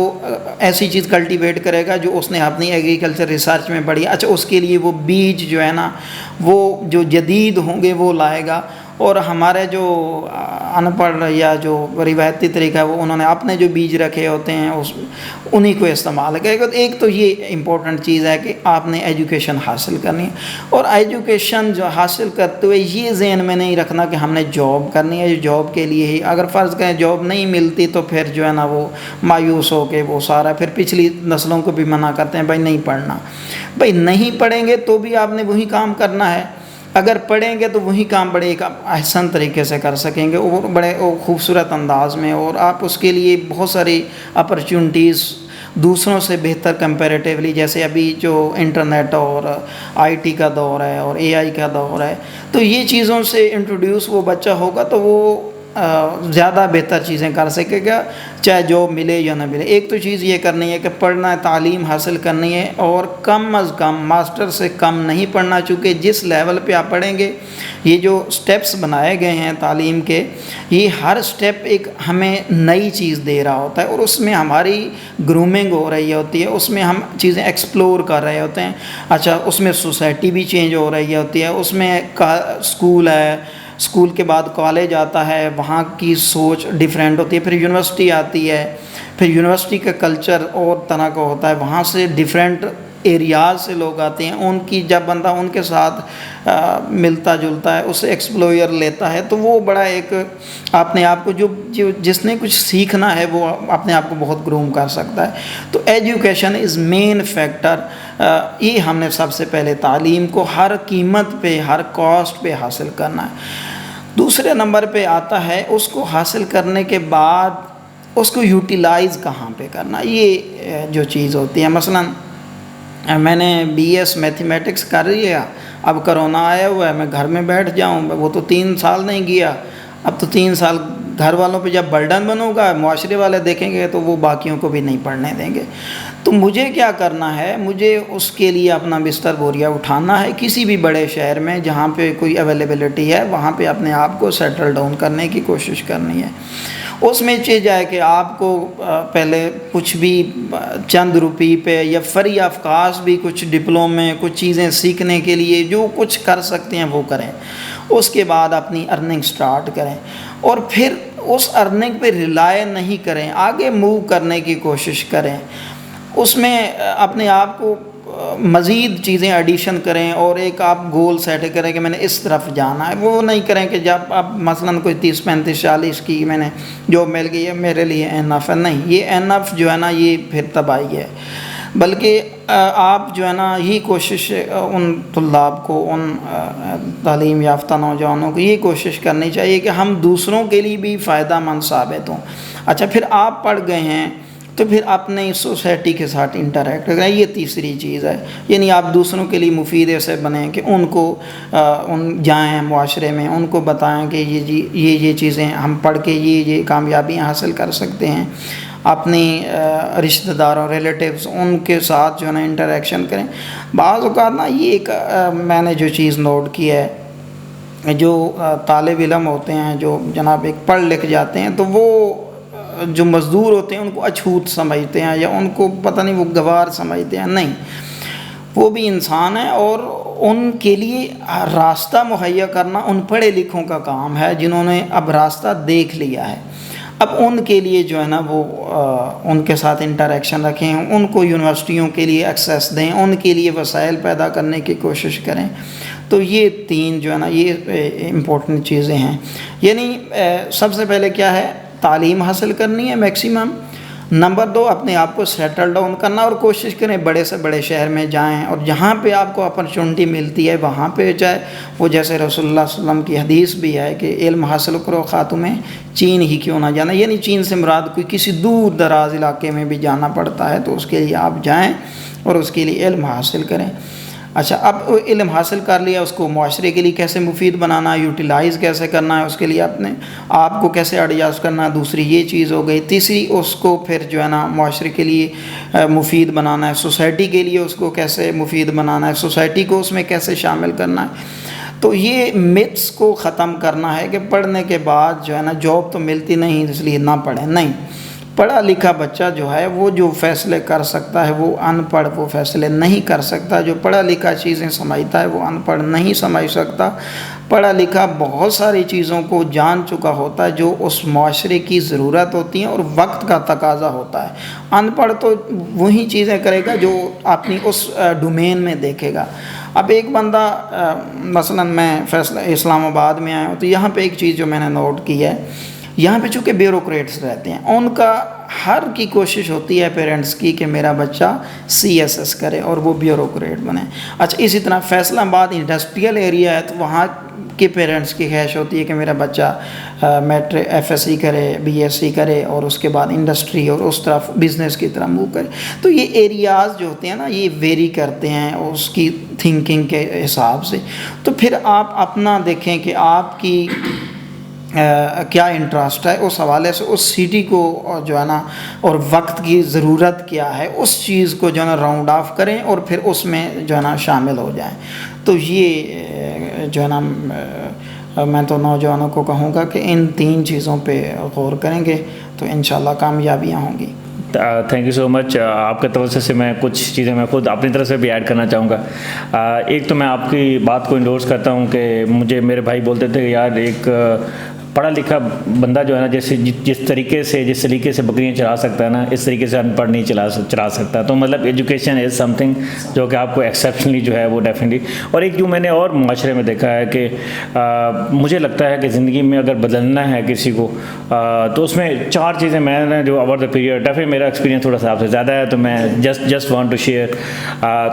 Speaker 2: ایسی چیز کلٹیویٹ کرے گا جو اس نے اپنی ایگریکلچر ریسرچ میں پڑھی، اچھا اس کے لیے وہ بیج جو ہے نا وہ جو جدید ہوں گے وہ لائے گا، اور ہمارے جو ان پڑھ یا جو روایتی طریقہ ہے وہ انہوں نے اپنے جو بیج رکھے ہوتے ہیں انہی کو استعمال کرے گا۔ ایک تو یہ امپورٹنٹ چیز ہے کہ آپ نے ایجوکیشن حاصل کرنی ہے، اور ایجوکیشن جو حاصل کرتے ہوئے یہ ذہن میں نہیں رکھنا کہ ہم نے جاب کرنی ہے، جاب کے لیے ہی اگر فرض کریں جاب نہیں ملتی تو پھر جو ہے نا وہ مایوس ہو کے وہ سارا پھر پچھلی نسلوں کو بھی منع کرتے ہیں بھائی نہیں پڑھنا۔ بھائی نہیں پڑھیں گے تو بھی آپ نے وہی کام کرنا ہے، اگر پڑھیں گے تو وہی کام بڑے ایک احسن طریقے سے کر سکیں گے اور بڑے خوبصورت انداز میں، اور آپ اس کے لیے بہت ساری اپرچونٹیز دوسروں سے بہتر کمپیریٹیولی، جیسے ابھی جو انٹرنیٹ اور آئی ٹی کا دور ہے اور اے آئی کا دور ہے، تو یہ چیزوں سے انٹروڈیوس وہ بچہ ہوگا تو وہ زیادہ بہتر چیزیں کر سکے گا، چاہے جاب ملے یا نہ ملے۔ ایک تو چیز یہ کرنی ہے کہ پڑھنا ہے، تعلیم حاصل کرنی ہے، اور کم از کم ماسٹر سے کم نہیں پڑھنا، چونکہ جس لیول پہ آپ پڑھیں گے، یہ جو سٹیپس بنائے گئے ہیں تعلیم کے، یہ ہر سٹیپ ایک ہمیں نئی چیز دے رہا ہوتا ہے، اور اس میں ہماری گرومنگ ہو رہی ہوتی ہے، اس میں ہم چیزیں ایکسپلور کر رہے ہوتے ہیں۔ اچھا اس میں سوسائٹی بھی چینج ہو رہی ہوتی ہے، اس میں اسکول ہے، اسکول کے بعد کالج آتا ہے، وہاں کی سوچ ڈیفرینٹ ہوتی ہے، پھر یونیورسٹی آتی ہے، پھر یونیورسٹی کا کلچر اور طرح کا ہوتا ہے، وہاں سے ڈیفرینٹ ایریاز سے لوگ آتے ہیں، ان کی جب بندہ ان کے ساتھ ملتا جلتا ہے، اسے ایکسپلوئر لیتا ہے، تو وہ بڑا ایک اپنے آپ کو جو جس نے کچھ سیکھنا ہے وہ اپنے آپ کو بہت گروم کر سکتا ہے۔ تو ایجوکیشن از مین فیکٹر، یہ ہم نے سب سے پہلے تعلیم کو ہر قیمت پہ ہر کاسٹ پہ حاصل کرنا ہے۔ دوسرے نمبر پہ آتا ہے اس کو حاصل کرنے کے بعد اس کو یوٹیلائز کہاں پہ کرنا، یہ جو چیز ہوتی ہے۔ مثلا میں نے بی ایس میتھمیٹکس کر لیا، اب کرونا آیا ہوا ہے، میں گھر میں بیٹھ جاؤں، وہ تو 3 سال نہیں گیا، اب تو 3 سال گھر والوں پہ جب برڈن بنوں گا، معاشرے والے دیکھیں گے تو وہ باقیوں کو بھی نہیں پڑھنے دیں گے۔ تو مجھے کیا کرنا ہے، مجھے اس کے لیے اپنا بستر بوریا اٹھانا ہے، کسی بھی بڑے شہر میں جہاں پہ کوئی اویلیبلٹی ہے وہاں پہ اپنے آپ کو سیٹل ڈاؤن کرنے کی کوشش کرنی ہے۔ اس میں چیز ہے کہ آپ کو پہلے کچھ بھی چند روپی پہ یا فری آف کاسٹ بھی کچھ ڈپلومے کچھ چیزیں سیکھنے کے لیے جو کچھ کر سکتے ہیں وہ کریں، اس کے بعد اپنی ارننگ سٹارٹ کریں، اور پھر اس ارننگ پہ ریلائے نہیں کریں، آگے موو کرنے کی کوشش کریں، اس میں اپنے آپ کو مزید چیزیں ایڈیشن کریں، اور ایک آپ گول سیٹ کریں کہ میں نے اس طرف جانا ہے۔ وہ نہیں کریں کہ جب آپ مثلا کوئی 30 35 40 کی میں نے جو مل گئی ہے میرے لیے انف ہے، نہیں، یہ انف جو ہے نا یہ پھر تباہی ہے، بلکہ آپ جو ہے نا یہ کوشش ان طلاب کو، ان تعلیم یافتہ نوجوانوں کو یہ کوشش کرنی چاہیے کہ ہم دوسروں کے لیے بھی فائدہ مند ثابت ہوں۔ اچھا پھر آپ پڑھ گئے ہیں تو پھر اپنی سوسائٹی کے ساتھ انٹریکٹ کریں، یہ تیسری چیز ہے، یعنی آپ دوسروں کے لیے مفید ایسے بنیں کہ ان کو جائیں معاشرے میں، ان کو بتائیں کہ یہ چیزیں ہم پڑھ کے یہ کامیابیاں حاصل کر سکتے ہیں۔ اپنی رشتہ داروں ریلیٹیوز ان کے ساتھ جو ہے نا انٹریکشن کریں۔ بعض اوقات نا یہ ایک میں نے جو چیز نوٹ کی ہے، جو طالب علم ہوتے ہیں جو جناب ایک پڑھ لکھ جاتے ہیں تو وہ جو مزدور ہوتے ہیں ان کو اچھوت سمجھتے ہیں، یا ان کو پتہ نہیں وہ گوار سمجھتے ہیں، نہیں، وہ بھی انسان ہیں، اور ان کے لیے راستہ مہیا کرنا ان پڑھے لکھوں کا کام ہے جنہوں نے اب راستہ دیکھ لیا ہے۔ اب ان کے لیے جو ہے نا وہ ان کے ساتھ انٹریکشن رکھیں، ان کو یونیورسٹیوں کے لیے ایکسیس دیں، ان کے لیے وسائل پیدا کرنے کی کوشش کریں۔ تو یہ 3 جو ہے نا یہ امپورٹنٹ چیزیں ہیں، یعنی سب سے پہلے کیا ہے، تعلیم حاصل کرنی ہے میکسیمم، نمبر 2 اپنے آپ کو سیٹل ڈاؤن کرنا، اور کوشش کریں بڑے سے بڑے شہر میں جائیں، اور جہاں پہ آپ کو اپرچونٹی ملتی ہے وہاں پہ جائے۔ وہ جیسے رسول اللہ صلی اللہ علیہ وسلم کی حدیث بھی ہے کہ علم حاصل کرو خاتوں میں چین ہی کیوں نہ جانا، یعنی چین سے مراد کوئی کسی دور دراز علاقے میں بھی جانا پڑتا ہے تو اس کے لیے آپ جائیں اور اس کے لیے علم حاصل کریں۔ اچھا اب علم حاصل کر لیا، اس کو معاشرے کے لیے کیسے مفید بنانا ہے، یوٹیلائز کیسے کرنا ہے، اس کے لیے اپنے آپ کو کیسے ایڈجسٹ کرنا ہے، دوسری یہ چیز ہو گئی۔ تیسری اس کو پھر جو ہے نا معاشرے کے لیے مفید بنانا ہے، سوسائٹی کے لیے اس کو کیسے مفید بنانا ہے، سوسائٹی کو اس میں کیسے شامل کرنا ہے۔ تو یہ متس کو ختم کرنا ہے کہ پڑھنے کے بعد جو ہے نا جاب تو ملتی نہیں اس لیے نہ پڑھیں، نہیں، پڑھا لکھا بچہ جو ہے وہ جو فیصلے کر سکتا ہے وہ ان پڑھ وہ فیصلے نہیں کر سکتا. جو پڑھا لکھا چیزیں سمجھتا ہے وہ ان پڑھ نہیں سمجھ سکتا. پڑھا لکھا بہت ساری چیزوں کو جان چکا ہوتا ہے جو اس معاشرے کی ضرورت ہوتی ہیں اور وقت کا تقاضا ہوتا ہے. ان پڑھ تو وہی چیزیں کرے گا جو اپنی اس ڈومین میں دیکھے گا. اب ایک بندہ مثلا میں اسلام آباد میں آیا ہوں تو یہاں پہ ایک چیز جو میں نے نوٹ کی ہے, یہاں پہ چونکہ بیوروکریٹس رہتے ہیں, ان کا ہر کی کوشش ہوتی ہے پیرنٹس کی کہ میرا بچہ CSS کرے اور وہ بیوروکریٹ بنے. اچھا اسی طرح فیصل آباد انڈسٹریل ایریا ہے تو وہاں کے پیرنٹس کی خواہش ہوتی ہے کہ میرا بچہ میٹرک FSC کرے, BSc کرے اور اس کے بعد انڈسٹری اور اس طرف بزنس کی طرف موو کرے. تو یہ ایریاز جو ہوتے ہیں نا یہ ویری کرتے ہیں اس کی تھنکنگ کے حساب سے. تو پھر آپ اپنا دیکھیں کہ آپ کی کیا انٹرسٹ ہے, اس حوالے سے اس سٹی کو جو ہے نا اور وقت کی ضرورت کیا ہے اس چیز کو جو ہے نا راؤنڈ آف کریں اور پھر اس میں جو ہے نا شامل ہو جائیں. تو یہ جو ہے نا میں تو نوجوانوں کو کہوں گا کہ ان 3 چیزوں پہ غور کریں گے تو انشاءاللہ کامیابیاں ہوں گی.
Speaker 1: Thank you so much. آپ کے توسط سے میں کچھ چیزیں میں خود اپنی طرف سے بھی ایڈ کرنا چاہوں گا. ایک تو میں آپ کی بات کو انڈورس کرتا ہوں کہ مجھے میرے بھائی بولتے تھے کہ یار ایک پڑھا لکھا بندہ جو ہے نا جیسے جس طریقے سے بکریاں چلا سکتا ہے نا اس طریقے سے ان پڑھ نہیں چلا سکتا. تو مطلب ایجوکیشن از سم تھنگ جو کہ آپ کو ایکسیپشنلی جو ہے وہ ڈیفینیٹلی. اور ایک جو میں نے اور معاشرے میں دیکھا ہے کہ مجھے لگتا ہے کہ زندگی میں اگر بدلنا ہے کسی کو تو اس میں 4 چیزیں میں نے جو اوور دا پیریڈ ڈیفینیٹلی میرا ایکسپیرینس تھوڑا سا آپ سے زیادہ ہے تو میں جسٹ وانٹ ٹو شیئر.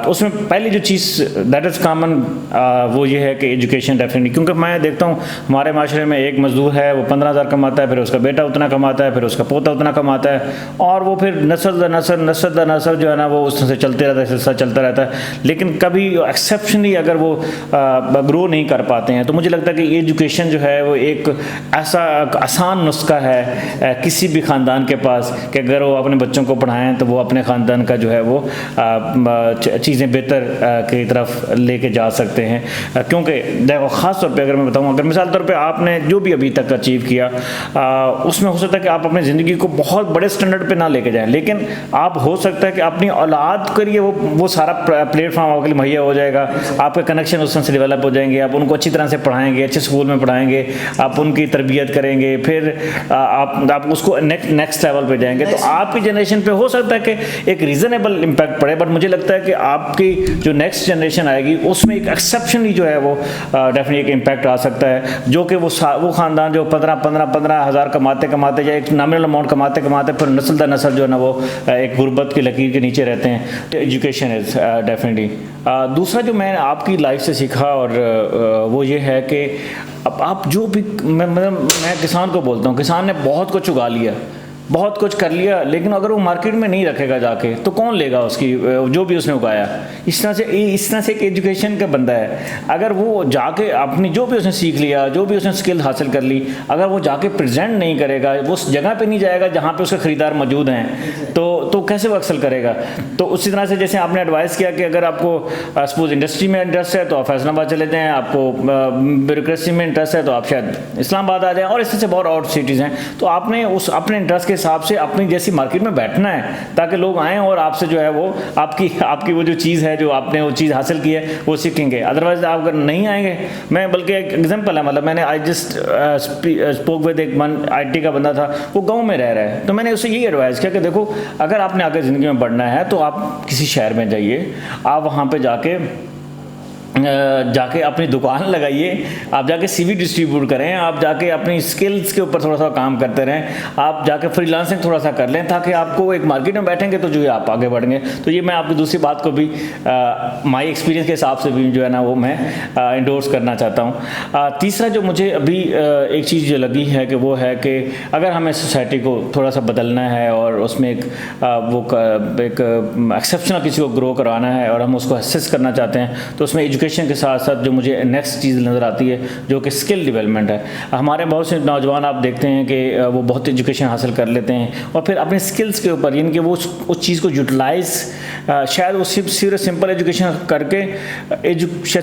Speaker 1: تو اس میں پہلی جو چیز دیٹ از کامن وہ یہ ہے کہ ایجوکیشن ڈیفینیٹلی, کیونکہ میں دیکھتا ہوں ہمارے معاشرے میں ایک مزدور ہے وہ 15,000 کماتا ہے, پھر اس کا بیٹا اتنا کماتا ہے, پھر اس کا پوتا اتنا کماتا ہے, اور وہ پھر نسل در نسل جو ہے نا وہ اس طرح سے چلتے رہتا ہے, سلسلہ چلتا رہتا ہے. لیکن کبھی ایکسیپشنلی اگر وہ گرو نہیں کر پاتے ہیں تو مجھے لگتا ہے کہ ایجوکیشن جو ہے وہ ایک ایسا آسان نسخہ ہے کسی بھی خاندان کے پاس کہ اگر وہ اپنے بچوں کو پڑھائیں تو وہ اپنے خاندان کا جو ہے وہ چیزیں بہتر کی طرف لے کے جا سکتے ہیں. کیونکہ دیکھو خاص طور پہ اگر میں بتاؤں, اگر مثال طور پہ آپ نے جو بھی ابھی تک اچیو کیا اس میں ہو سکتا ہے کہ آپ اپنی زندگی کو بہت بڑے سٹینڈرڈ پہ نہ لے کے جائیں, لیکن آپ ہو سکتا ہے کہ اپنی اولاد کے لیے وہ سارا پلیٹ فارم آپ کے لیے مہیا ہو جائے گا. آپ کے کنیکشن اس سے ڈیولپ ہو جائیں گے, آپ ان کو اچھی طرح سے پڑھائیں گے, اچھے اسکول میں پڑھائیں گے, آپ ان کی تربیت کریں گے, پھر آپ اس کو نیکسٹ لیول پہ جائیں گے. تو آپ کی جنریشن پہ ہو سکتا ہے کہ ایک ریزنیبل امپیکٹ پڑے, بٹ مجھے لگتا ہے کہ آپ کی جو نیکسٹ جنریشن آئے گی اس میں ایک ایکسیپشنلی جو ہے وہ ڈیفینیٹلی ایک امپیکٹ آ سکتا ہے, جو کہ وہ خاندان جو 15,000 کماتے یا ایک نامنل اماؤنٹ کماتے پھر نسل در نسل جو ہے نا وہ ایک غربت کی لکیر کے نیچے رہتے ہیں. تو ایجوکیشن از ڈیفینیٹلی. دوسرا جو میں نے آپ کی لائف سے سیکھا اور وہ یہ ہے کہ اب آپ جو بھی میں کسان کو بولتا ہوں, کسان نے بہت کچھ اگا لیا, بہت کچھ کر لیا, لیکن اگر وہ مارکیٹ میں نہیں رکھے گا جا کے تو کون لے گا اس کی جو بھی اس نے اگایا. اس طرح سے ایک ایجوکیشن کا بندہ ہے, اگر وہ جا کے اپنی جو بھی اس نے سیکھ لیا, جو بھی اس نے اسکل حاصل کر لی, اگر وہ جا کے پریزنٹ نہیں کرے گا, وہ اس جگہ پہ نہیں جائے گا جہاں پہ اس کے خریدار موجود ہیں, تو کیسے وہ ایکسل کرے گا. تو اسی طرح سے جیسے آپ نے ایڈوائز کیا کہ اگر آپ کو سپوز انڈسٹری میں انٹرسٹ ہے تو آپ فیصل آباد چلے جائیں, آپ کو بیوروکریسی میں انٹرسٹ ہے تو آپ شاید اسلام آباد آ جائیں, اور اس طرح سے بہت اور سٹیز ہیں. تو آپ نے اس اپنے انٹرسٹ کے حساب سے اپنی جیسی مارکیٹ میں بیٹھنا ہے تاکہ لوگ آئیں اور آپ سے جو ہے وہ آپ کی وہ جو چیز ہے جو آپ نے وہ چیز حاصل کی ہے وہ سیکھیں گے. ادروائز آپ اگر نہیں آئیں گے, میں بلکہ ایک ایگزامپل ہے, مطلب میں نے آئی جسٹ اسپوک ود ایک IT کا بندہ تھا, وہ گاؤں میں رہ رہا ہے, تو میں نے اسے یہی ایڈوائز کیا کہ دیکھو اگر آپ نے آگے زندگی میں بڑھنا ہے تو آپ کسی شہر میں جائیے, آپ وہاں پہ جا کے اپنی دکان لگائیے, آپ جا کے CV ڈسٹریبیوٹ کریں, آپ جا کے اپنی اسکلز کے اوپر تھوڑا سا کام کرتے رہیں, آپ جا کے فری لانسنگ تھوڑا سا کر لیں تاکہ آپ کو ایک مارکیٹ میں بیٹھیں گے تو جو ہے آپ آگے بڑھیں گے. تو یہ میں آپ کی دوسری بات کو بھی مائی ایکسپیرینس کے حساب سے بھی جو ہے نا وہ میں انڈورس کرنا چاہتا ہوں. تیسرا جو مجھے ابھی ایک چیز جو لگی ہے کہ وہ ہے کہ اگر ہمیں سوسائٹی کو تھوڑا سا بدلنا ہے اور اس میں ایک ایکسیپشنل کسی کو گرو کروانا ہے اور ہم اس کو اسسٹ کرنا چاہتے ہیں تو اس میں ایجوکیشن کے ساتھ ساتھ جو مجھے نیکسٹ چیز نظر آتی ہے جو کہ اسکل ڈیولپمنٹ ہے. ہمارے بہت سے نوجوان آپ دیکھتے ہیں کہ وہ بہت ایجوکیشن حاصل کر لیتے ہیں اور پھر اپنے اسکلس کے اوپر یعنی کہ وہ اس چیز کو یوٹیلائز شاید وہ صرف سمپل ایجوکیشن کر کے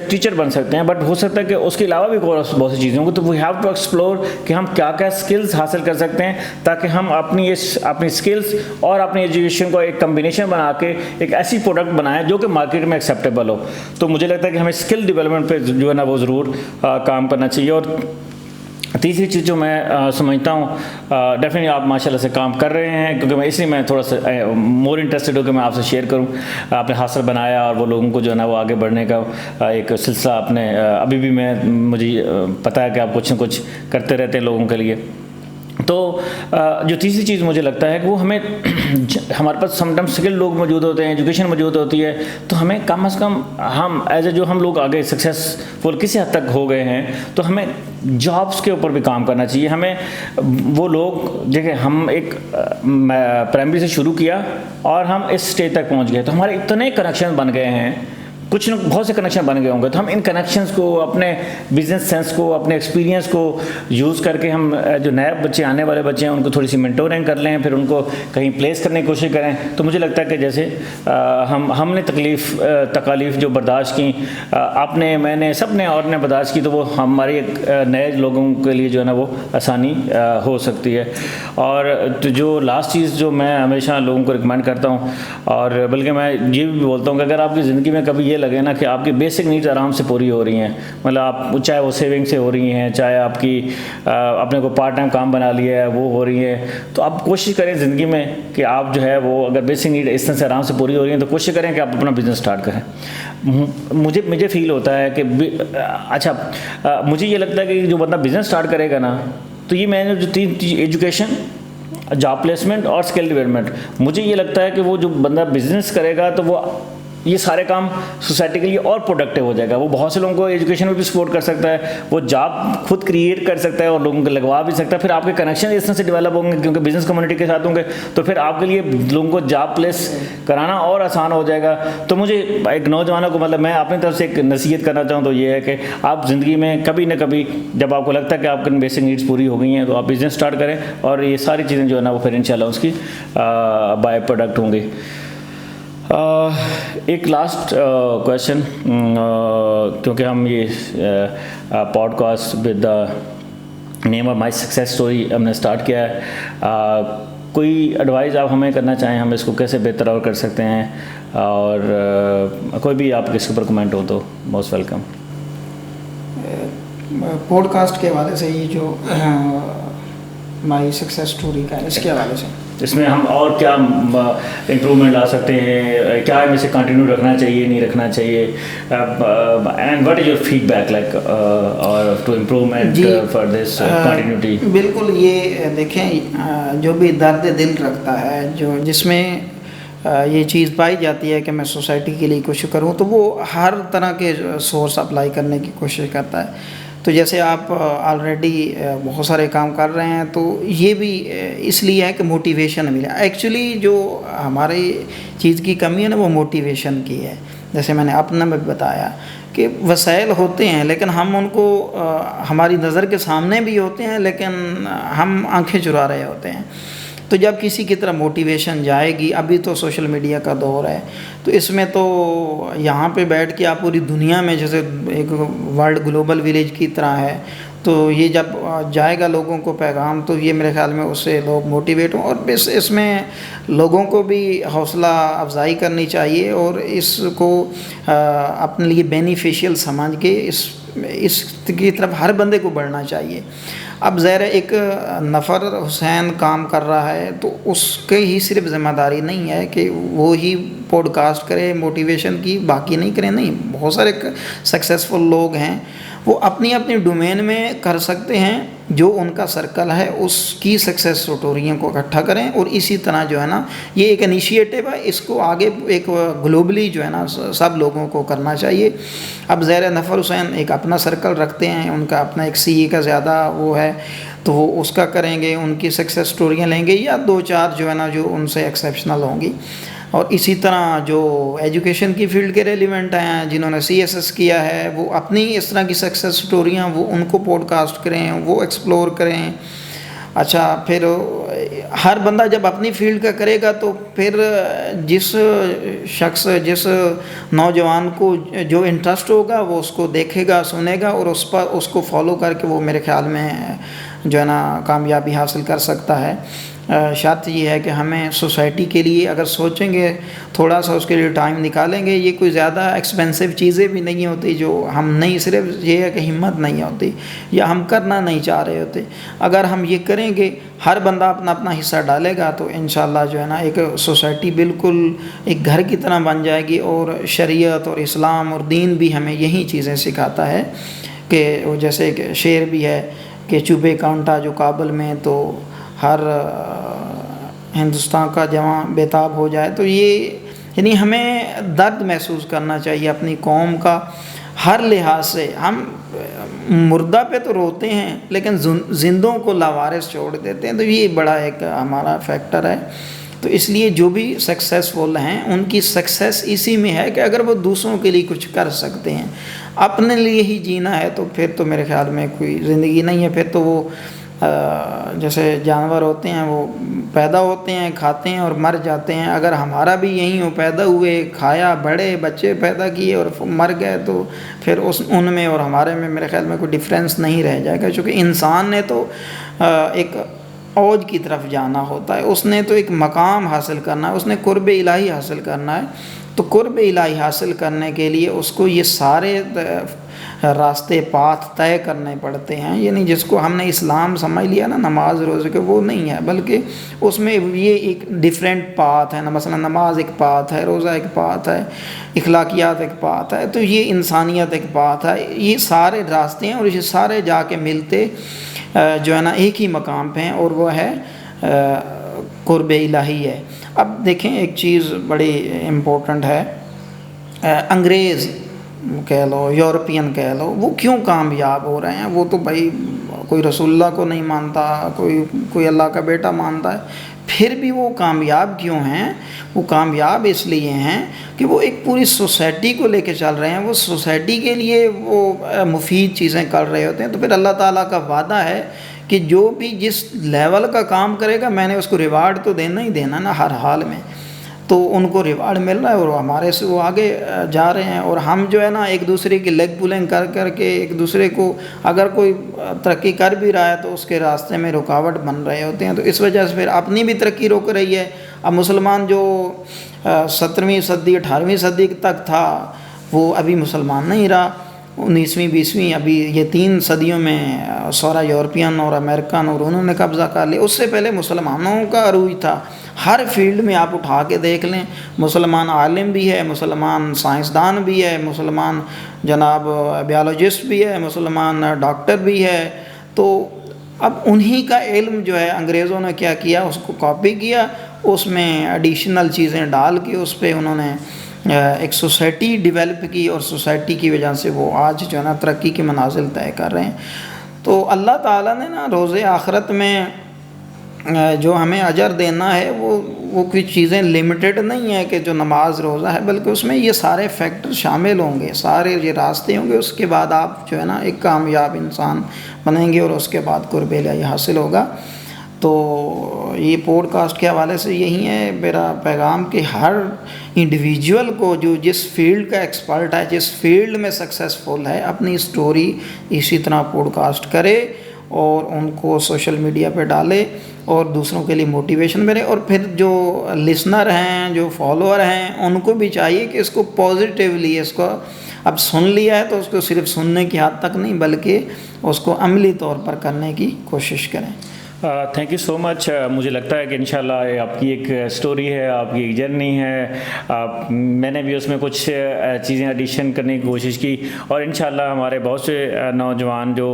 Speaker 1: ٹیچر بن سکتے ہیں, بٹ ہو سکتا ہے کہ اس کے علاوہ بھی بہت سی چیزیں ہوں گی. تو وی ہیو ٹو ایکسپلور کہ ہم کیا کیا اسکلس حاصل کر سکتے ہیں تاکہ ہم اپنی اسکلس اور اپنی ایجوکیشن کو ایک کمبینیشن بنا کے ایک ایسی پروڈکٹ بنائیں جو کہ مارکیٹ میں ایکسیپٹیبل ہو. تو مجھے لگتا ہے کہ ہمیں اسکل ڈیولپمنٹ پہ جو ہے نا وہ ضرور کام کرنا چاہیے. اور تیسری چیز جو میں سمجھتا ہوں ڈیفینیٹلی آپ ماشاء اللہ سے کام کر رہے ہیں, کیونکہ میں اس لیے میں تھوڑا سا مور انٹرسٹڈ ہوں کہ میں آپ سے شیئر کروں. آپ نے حاصل بنایا اور وہ لوگوں کو جو ہے نا وہ آگے بڑھنے کا ایک سلسلہ آپ نے ابھی بھی مجھے پتہ ہے کہ آپ کچھ نہ کچھ کرتے رہتے ہیں لوگوں کے لیے. تو جو تیسری چیز مجھے لگتا ہے کہ وہ ہمیں ہمارے پاس سم ٹائم اسکل لوگ موجود ہوتے ہیں, ایجوکیشن موجود ہوتی ہے, تو ہمیں کم از کم ہم ایز اے جو ہم لوگ آگے سکسیسفل کسی حد تک ہو گئے ہیں تو ہمیں جابس کے اوپر بھی کام کرنا چاہیے. ہمیں وہ لوگ دیکھیں ہم ایک پرائمری سے شروع کیا اور ہم اس اسٹیج تک پہنچ گئے, تو ہمارے اتنے کنیکشن بن گئے ہیں, کچھ نہ بہت سے کنیکشن بن گئے ہوں گے, تو ہم ان کنیکشنز کو اپنے بزنس سینس کو اپنے ایکسپیرینس کو یوز کر کے ہم جو نئے بچے آنے والے بچے ہیں ان کو تھوڑی سی مینٹورنگ کر لیں, پھر ان کو کہیں پلیس کرنے کی کوشش کریں. تو مجھے لگتا ہے کہ جیسے ہم نے تکالیف جو برداشت کی آپ نے, میں نے, سب نے اور نے برداشت کی, تو وہ ہمارے نئے لوگوں کے لیے جو ہے نا وہ آسانی ہو سکتی ہے. اور جو لاسٹ چیز جو میں ہمیشہ لوگوں کو ریکمینڈ کرتا ہوں, اور بلکہ میں یہ بھی بولتا ہوں کہ اگر آپ کی زندگی میں کبھی یہ لگے نا کہ آپ کی بیسک نیڈز آرام سے پوری ہو رہی ہیں, مطلب آپ چاہے وہ سیونگ سے ہو رہی ہیں, چاہے آپ کی اپنے کو پارٹ ٹائم کام بنا لیا ہے وہ ہو رہی ہے, تو آپ کوشش کریں زندگی میں کہ آپ جو ہے وہ اگر بیسک نیڈ اس طرح سے آرام سے پوری ہو رہی ہیں تو کوشش کریں کہ آپ اپنا بزنس اسٹارٹ کریں. مجھے فیل ہوتا ہے کہ اچھا مجھے یہ لگتا ہے کہ جو بندہ بزنس اسٹارٹ کرے گا نا, تو یہ میں نے جو 3 چیز ایجوکیشن, جاب پلیسمنٹ اور اسکل ڈیولپمنٹ, مجھے یہ لگتا ہے کہ وہ جو بندہ بزنس کرے گا تو وہ یہ سارے کام سوسائٹی کے لیے اور پروڈکٹیو ہو جائے گا. وہ بہت سے لوگوں کو ایجوکیشن میں بھی سپورٹ کر سکتا ہے, وہ جاب خود کریٹ کر سکتا ہے اور لوگوں کو لگوا بھی سکتا ہے. پھر آپ کے کنیکشن اس طرح سے ڈیولپ ہوں گے کیونکہ بزنس کمیونٹی کے ساتھ ہوں گے, تو پھر آپ کے لیے لوگوں کو جاب پلیس کرانا اور آسان ہو جائے گا. تو مجھے ایک نوجوانوں کو مطلب میں اپنی طرف سے ایک نصیحت کرنا چاہوں تو یہ ہے کہ آپ زندگی میں کبھی نہ کبھی جب آپ کو لگتا ہے کہ آپ کی بیسک نیڈس پوری ہو گئی ہیں تو آپ بزنس اسٹارٹ کریں, اور یہ ساری چیزیں جو ہے نا وہ پھر انشاءاللہ اس کی بائی پروڈکٹ ہوں گی. ایک لاسٹ کویشچن, کیونکہ ہم یہ podcast with the name of my success story ہم نے اسٹارٹ کیا ہے, کوئی ایڈوائز آپ ہمیں کرنا چاہیں, ہم اس کو کیسے بہتر اور کر سکتے ہیں, اور کوئی بھی آپ کے اوپر کمنٹ ہو تو موسٹ ویلکم.
Speaker 2: پوڈ کاسٹ کے حوالے سے یہ جو مائی سکسیس اسٹوری کا ہے اس کے حوالے سے
Speaker 1: اس میں ہم اور کیا امپرومنٹ لا سکتے ہیں, کیا ہمیں سے کنٹینیو رکھنا چاہیے نہیں رکھنا چاہیے, and what is your feedback like اور to improvement for this continuity.
Speaker 2: بالکل, یہ دیکھیں جو بھی درد دل رکھتا ہے, جو جس میں یہ چیز پائی جاتی ہے کہ میں سوسائٹی کے لیے کچھ کروں, تو وہ ہر طرح کے سورس اپلائی کرنے کی کوشش کرتا ہے. تو جیسے آپ آلریڈی بہت سارے کام کر رہے ہیں, تو یہ بھی اس لیے ہے کہ موٹیویشن ملے. ایکچولی جو ہماری چیز کی کمی ہے نا وہ موٹیویشن کی ہے. جیسے میں نے اپنا میں بتایا کہ وسائل ہوتے ہیں لیکن ہم ان کو ہماری نظر کے سامنے بھی ہوتے ہیں لیکن ہم آنکھیں چرا رہے ہوتے ہیں. تو جب کسی کی طرف موٹیویشن جائے گی, ابھی تو سوشل میڈیا کا دور ہے, تو اس میں تو یہاں پہ بیٹھ کے آپ پوری دنیا میں جیسے ایک ورلڈ گلوبل ولیج کی طرح ہے, تو یہ جب جائے گا لوگوں کو پیغام, تو یہ میرے خیال میں اس سے لوگ موٹیویٹ ہوں. اور اس میں لوگوں کو بھی حوصلہ افزائی کرنی چاہیے اور اس کو اپنے لیے بینیفیشیل سمجھ کے اس کی طرف ہر بندے کو بڑھنا چاہیے. اب ظاہر ایک نفر حسین کام کر رہا ہے تو اس کے ہی صرف ذمہ داری نہیں ہے کہ وہ ہی پوڈ کاسٹ کرے موٹیویشن کی, باقی نہیں کریں, نہیں. بہت سارے سکسیزفل لوگ ہیں وہ اپنی اپنی ڈومین میں کر سکتے ہیں, جو ان کا سرکل ہے اس کی سکسیس سٹوریوں کو اکٹھا کریں, اور اسی طرح جو ہے نا یہ ایک انیشیٹو ہے, اس کو آگے ایک گلوبلی جو ہے نا سب لوگوں کو کرنا چاہیے. اب ظاہر نفر حسین ایک اپنا سرکل رکھتے ہیں, ان کا اپنا ایک سی کا زیادہ وہ ہے, تو وہ اس کا کریں گے, ان کی سکسیس سٹوریاں لیں گے, یا 2-4 جو ہے نا جو ان سے ایکسیپشنل ہوں گی. اور اسی طرح جو ایجوکیشن کی فیلڈ کے ریلیونٹ ہیں، جنہوں نے CSS کیا ہے، وہ اپنی اس طرح کی سکسیس سٹوریاں وہ ان کو پوڈ کاسٹ کریں، وہ ایکسپلور کریں. اچھا، پھر ہر بندہ جب اپنی فیلڈ کا کرے گا تو پھر جس شخص، جس نوجوان کو جو انٹرسٹ ہوگا وہ اس کو دیکھے گا، سنے گا، اور اس کو فالو کر کے وہ میرے خیال میں جو ہے نا کامیابی حاصل کر سکتا ہے. شرط یہ ہے کہ ہمیں سوسائٹی کے لیے اگر سوچیں گے، تھوڑا سا اس کے لیے ٹائم نکالیں گے. یہ کوئی زیادہ ایکسپینسو چیزیں بھی نہیں ہوتی جو ہم نہیں، صرف یہ ہے کہ ہمت نہیں ہوتی یا ہم کرنا نہیں چاہ رہے ہوتے. اگر ہم یہ کریں گے، ہر بندہ اپنا اپنا حصہ ڈالے گا، تو انشاءاللہ جو ہے نا ایک سوسائٹی بالکل ایک گھر کی طرح بن جائے گی. اور شریعت اور اسلام اور دین بھی ہمیں یہی چیزیں سکھاتا ہے کہ وہ جیسے کہ شعر بھی ہے کہ چوبے کانٹا جو کابل میں، تو ہر ہندوستان کا جوان بیتاب ہو جائے. تو یہ یعنی ہمیں درد محسوس کرنا چاہیے اپنی قوم کا ہر لحاظ سے. ہم مردہ پہ تو روتے ہیں لیکن زندوں کو لاوارث چھوڑ دیتے ہیں، تو یہ بڑا ایک ہمارا فیکٹر ہے. تو اس لیے جو بھی سکسیسفل ہیں ان کی سکسیس اسی میں ہے کہ اگر وہ دوسروں کے لیے کچھ کر سکتے ہیں. اپنے لیے ہی جینا ہے تو پھر تو میرے خیال میں کوئی زندگی نہیں ہے. پھر تو وہ جیسے جانور ہوتے ہیں، وہ پیدا ہوتے ہیں، کھاتے ہیں اور مر جاتے ہیں. اگر ہمارا بھی یہی ہو، پیدا ہوئے، کھایا، بڑے، بچے پیدا کیے اور مر گئے، تو پھر ان میں اور ہمارے میں میرے خیال میں کوئی ڈفرینس نہیں رہ جائے گا. چونکہ انسان نے تو ایک اوج کی طرف جانا ہوتا ہے، اس نے تو ایک مقام حاصل کرنا ہے، اس نے قرب الہی حاصل کرنا ہے. تو قرب الہی حاصل کرنے کے لیے اس کو یہ سارے راستے پاتھ طے کرنے پڑتے ہیں. یعنی جس کو ہم نے اسلام سمجھ لیا نا نماز روزے کے، وہ نہیں ہے، بلکہ اس میں یہ ایک ڈیفرنٹ پاتھ ہے نا. مثلا نماز ایک پاتھ ہے، روزہ ایک پاتھ ہے، اخلاقیات ایک پاتھ ہے، تو یہ انسانیت ایک پاتھ ہے. یہ سارے راستے ہیں اور یہ سارے جا کے ملتے جو ہے نا ایک ہی مقام پہ ہیں، اور وہ ہے قرب الہی ہے. اب دیکھیں ایک چیز بڑی امپورٹنٹ ہے، انگریز کہہ لو، یورپین کہہ لو، وہ کیوں کامیاب ہو رہے ہیں؟ وہ تو بھائی کوئی رسول اللہ کو نہیں مانتا، کوئی اللہ کا بیٹا مانتا ہے، پھر بھی وہ کامیاب کیوں ہیں؟ وہ کامیاب اس لیے ہیں کہ وہ ایک پوری سوسائٹی کو لے کے چل رہے ہیں، وہ سوسائٹی کے لیے وہ مفید چیزیں کر رہے ہوتے ہیں. تو پھر اللہ تعالیٰ کا وعدہ ہے کہ جو بھی جس لیول کا کام کرے گا میں نے اس کو ریوارڈ تو دینا ہی دینا نا ہر حال میں. تو ان کو ریوارڈ مل رہا ہے اور ہمارے سے وہ آگے جا رہے ہیں. اور ہم جو ہے نا ایک دوسرے کی لیگ پولنگ کر کے ایک دوسرے کو، اگر کوئی ترقی کر بھی رہا ہے تو اس کے راستے میں رکاوٹ بن رہے ہوتے ہیں. تو اس وجہ سے پھر اپنی بھی ترقی روک رہی ہے. اب مسلمان جو 17ویں صدی 18ویں صدی تک تھا وہ ابھی مسلمان نہیں رہا. 19ویں 20ویں ابھی یہ 3 صدیوں میں سورا یورپین اور امریکن اور انہوں نے قبضہ کر لیا. اس سے پہلے مسلمانوں کا عروج تھا. ہر فیلڈ میں آپ اٹھا کے دیکھ لیں، مسلمان عالم بھی ہے، مسلمان سائنسدان بھی ہے، مسلمان جناب بیالوجسٹ بھی ہے، مسلمان ڈاکٹر بھی ہے. تو اب انہی کا علم جو ہے انگریزوں نے کیا کیا، اس کو کاپی کیا، اس میں ایڈیشنل چیزیں ڈال کے اس پہ انہوں نے ایک سوسائٹی ڈیولپ کی، اور سوسائٹی کی وجہ سے وہ آج جو ہے نا ترقی کے منازل طے کر رہے ہیں. تو اللہ تعالیٰ نے نا روز آخرت میں جو ہمیں اجر دینا ہے وہ کوئی چیزیں لمیٹڈ نہیں ہے کہ جو نماز روزہ ہے، بلکہ اس میں یہ سارے فیکٹر شامل ہوں گے، سارے یہ راستے ہوں گے. اس کے بعد آپ جو ہے نا ایک کامیاب انسان بنیں گے اور اس کے بعد قرب الہی حاصل ہوگا. تو یہ پوڈ کاسٹ کے حوالے سے یہی ہے میرا پیغام کہ ہر انڈیویجول کو جو جس فیلڈ کا ایکسپرٹ ہے، جس فیلڈ میں سکسیسفل ہے، اپنی سٹوری اسی طرح پوڈ کاسٹ کرے اور ان کو سوشل میڈیا پہ ڈالے اور دوسروں کے لیے موٹیویشن ملے. اور پھر جو لسنر ہیں، جو فالوور ہیں، ان کو بھی چاہیے کہ اس کو پازیٹیولی، اس کو اب سن لیا ہے تو اس کو صرف سننے کی حد تک نہیں بلکہ اس کو عملی طور پر کرنے کی کوشش کریں.
Speaker 1: تھینک یو سو مچ. مجھے لگتا ہے کہ انشاءاللہ آپ کی ایک سٹوری ہے، آپ کی ایک جرنی ہے. میں نے بھی اس میں کچھ چیزیں ایڈیشن کرنے کی کوشش کی، اور انشاءاللہ ہمارے بہت سے نوجوان جو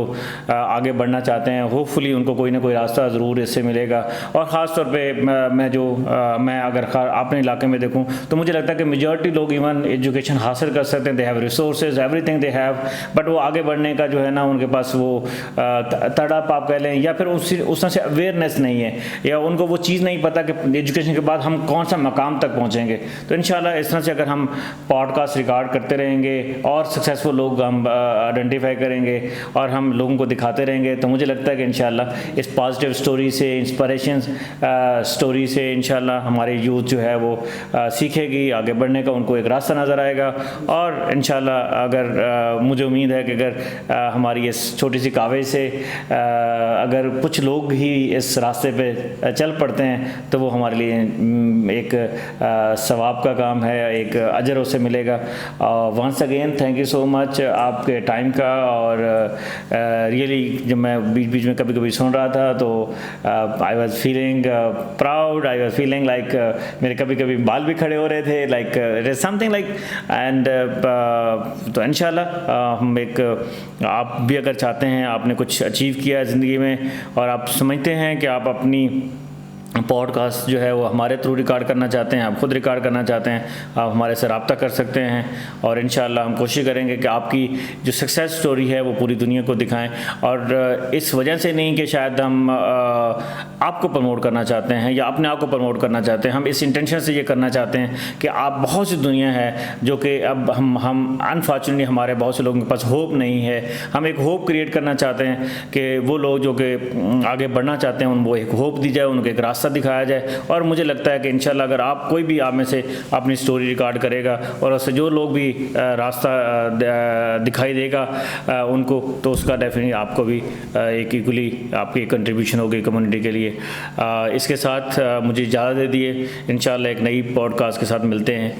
Speaker 1: آگے بڑھنا چاہتے ہیں، ہوپ فلی ان کو کوئی نہ کوئی راستہ ضرور اس سے ملے گا. اور خاص طور پہ میں اگر اپنے علاقے میں دیکھوں تو مجھے لگتا ہے کہ میجورٹی لوگ ایون ایجوکیشن حاصل کر سکتے ہیں، they have resources, every thing they have, but وہ آگے بڑھنے کا جو ہے نا ان کے پاس وہ تڑپ آپ کہہ لیں یا پھر اس طرح سے اویئرنیس نہیں ہے یا ان کو وہ چیز نہیں پتہ کہ ایجوکیشن کے بعد ہم کون سا مقام تک پہنچیں گے. تو انشاءاللہ اس طرح سے اگر ہم پوڈ کاسٹ ریکارڈ کرتے رہیں گے اور سکسیزفل لوگ ہم آئیڈینٹیفائی کریں گے اور ہم لوگوں کو دکھاتے رہیں گے, تو مجھے لگتا ہے کہ انشاءاللہ اس پازیٹیو اسٹوری سے, انسپریشن اسٹوری سے انشاءاللہ ہماری یوتھ جو ہے وہ سیکھے گی, آگے بڑھنے کا ان کو ایک راستہ نظر آئے گا. اور انشاءاللہ اگر مجھے امید ہے کہ اگر ہماری اس چھوٹی سی کاوش سے اگر کچھ لوگ ہی اس راستے پہ چل پڑتے ہیں تو وہ ہمارے لیے ایک ثواب کا کام ہے, ایک اجر اسے ملے گا. Once again thank you so much آپ کے ٹائم کا. اور ریئلی جب میں بیچ بیچ میں کبھی کبھی سن رہا تھا تو I was feeling proud, I was feeling like میرے کبھی کبھی بال بھی کھڑے ہو رہے تھے, like it is some thing like. And تو انشاءاللہ ہم ایک, آپ بھی اگر چاہتے ہیں, آپ نے کچھ اچیو کیا ہے زندگی میں اور آپ سمجھتے ہیں کہ آپ اپنی پوڈ کاسٹ جو ہے وہ ہمارے تھرو ریکارڈ کرنا چاہتے ہیں, آپ خود ریکارڈ کرنا چاہتے ہیں, آپ ہمارے سے رابطہ کر سکتے ہیں. اور انشاءاللہ ہم کوشش کریں گے کہ آپ کی جو سکسیس سٹوری ہے وہ پوری دنیا کو دکھائیں. اور اس وجہ سے نہیں کہ شاید ہم آپ کو پروموٹ کرنا چاہتے ہیں یا اپنے آپ کو پروموٹ کرنا چاہتے ہیں, ہم اس انٹینشن سے یہ کرنا چاہتے ہیں کہ آپ بہت سی دنیا ہے جو کہ اب ہم انفارچونیٹلی ہمارے بہت سے لوگوں کے پاس ہوپ نہیں ہے. ہم ایک ہوپ کریٹ کرنا چاہتے ہیں کہ وہ لوگ جو کہ آگے بڑھنا چاہتے ہیں ان کو ایک ہوپ دی جائے, ان کو ایک راستہ دکھایا جائے. اور مجھے لگتا ہے کہ انشاءاللہ اگر آپ کوئی بھی آپ میں سے اپنی سٹوری ریکارڈ کرے گا اور اس سے جو لوگ بھی راستہ دکھائی دے گا ان کو, تو اس کا ڈیفینیٹلی آپ کو بھی ایک ایکولی آپ کی کنٹریبیوشن ہوگی کمیونٹی کے لیے. اس کے ساتھ مجھے اجازت دے دیے, انشاءاللہ ایک نئی پوڈ کاسٹ کے ساتھ ملتے ہیں.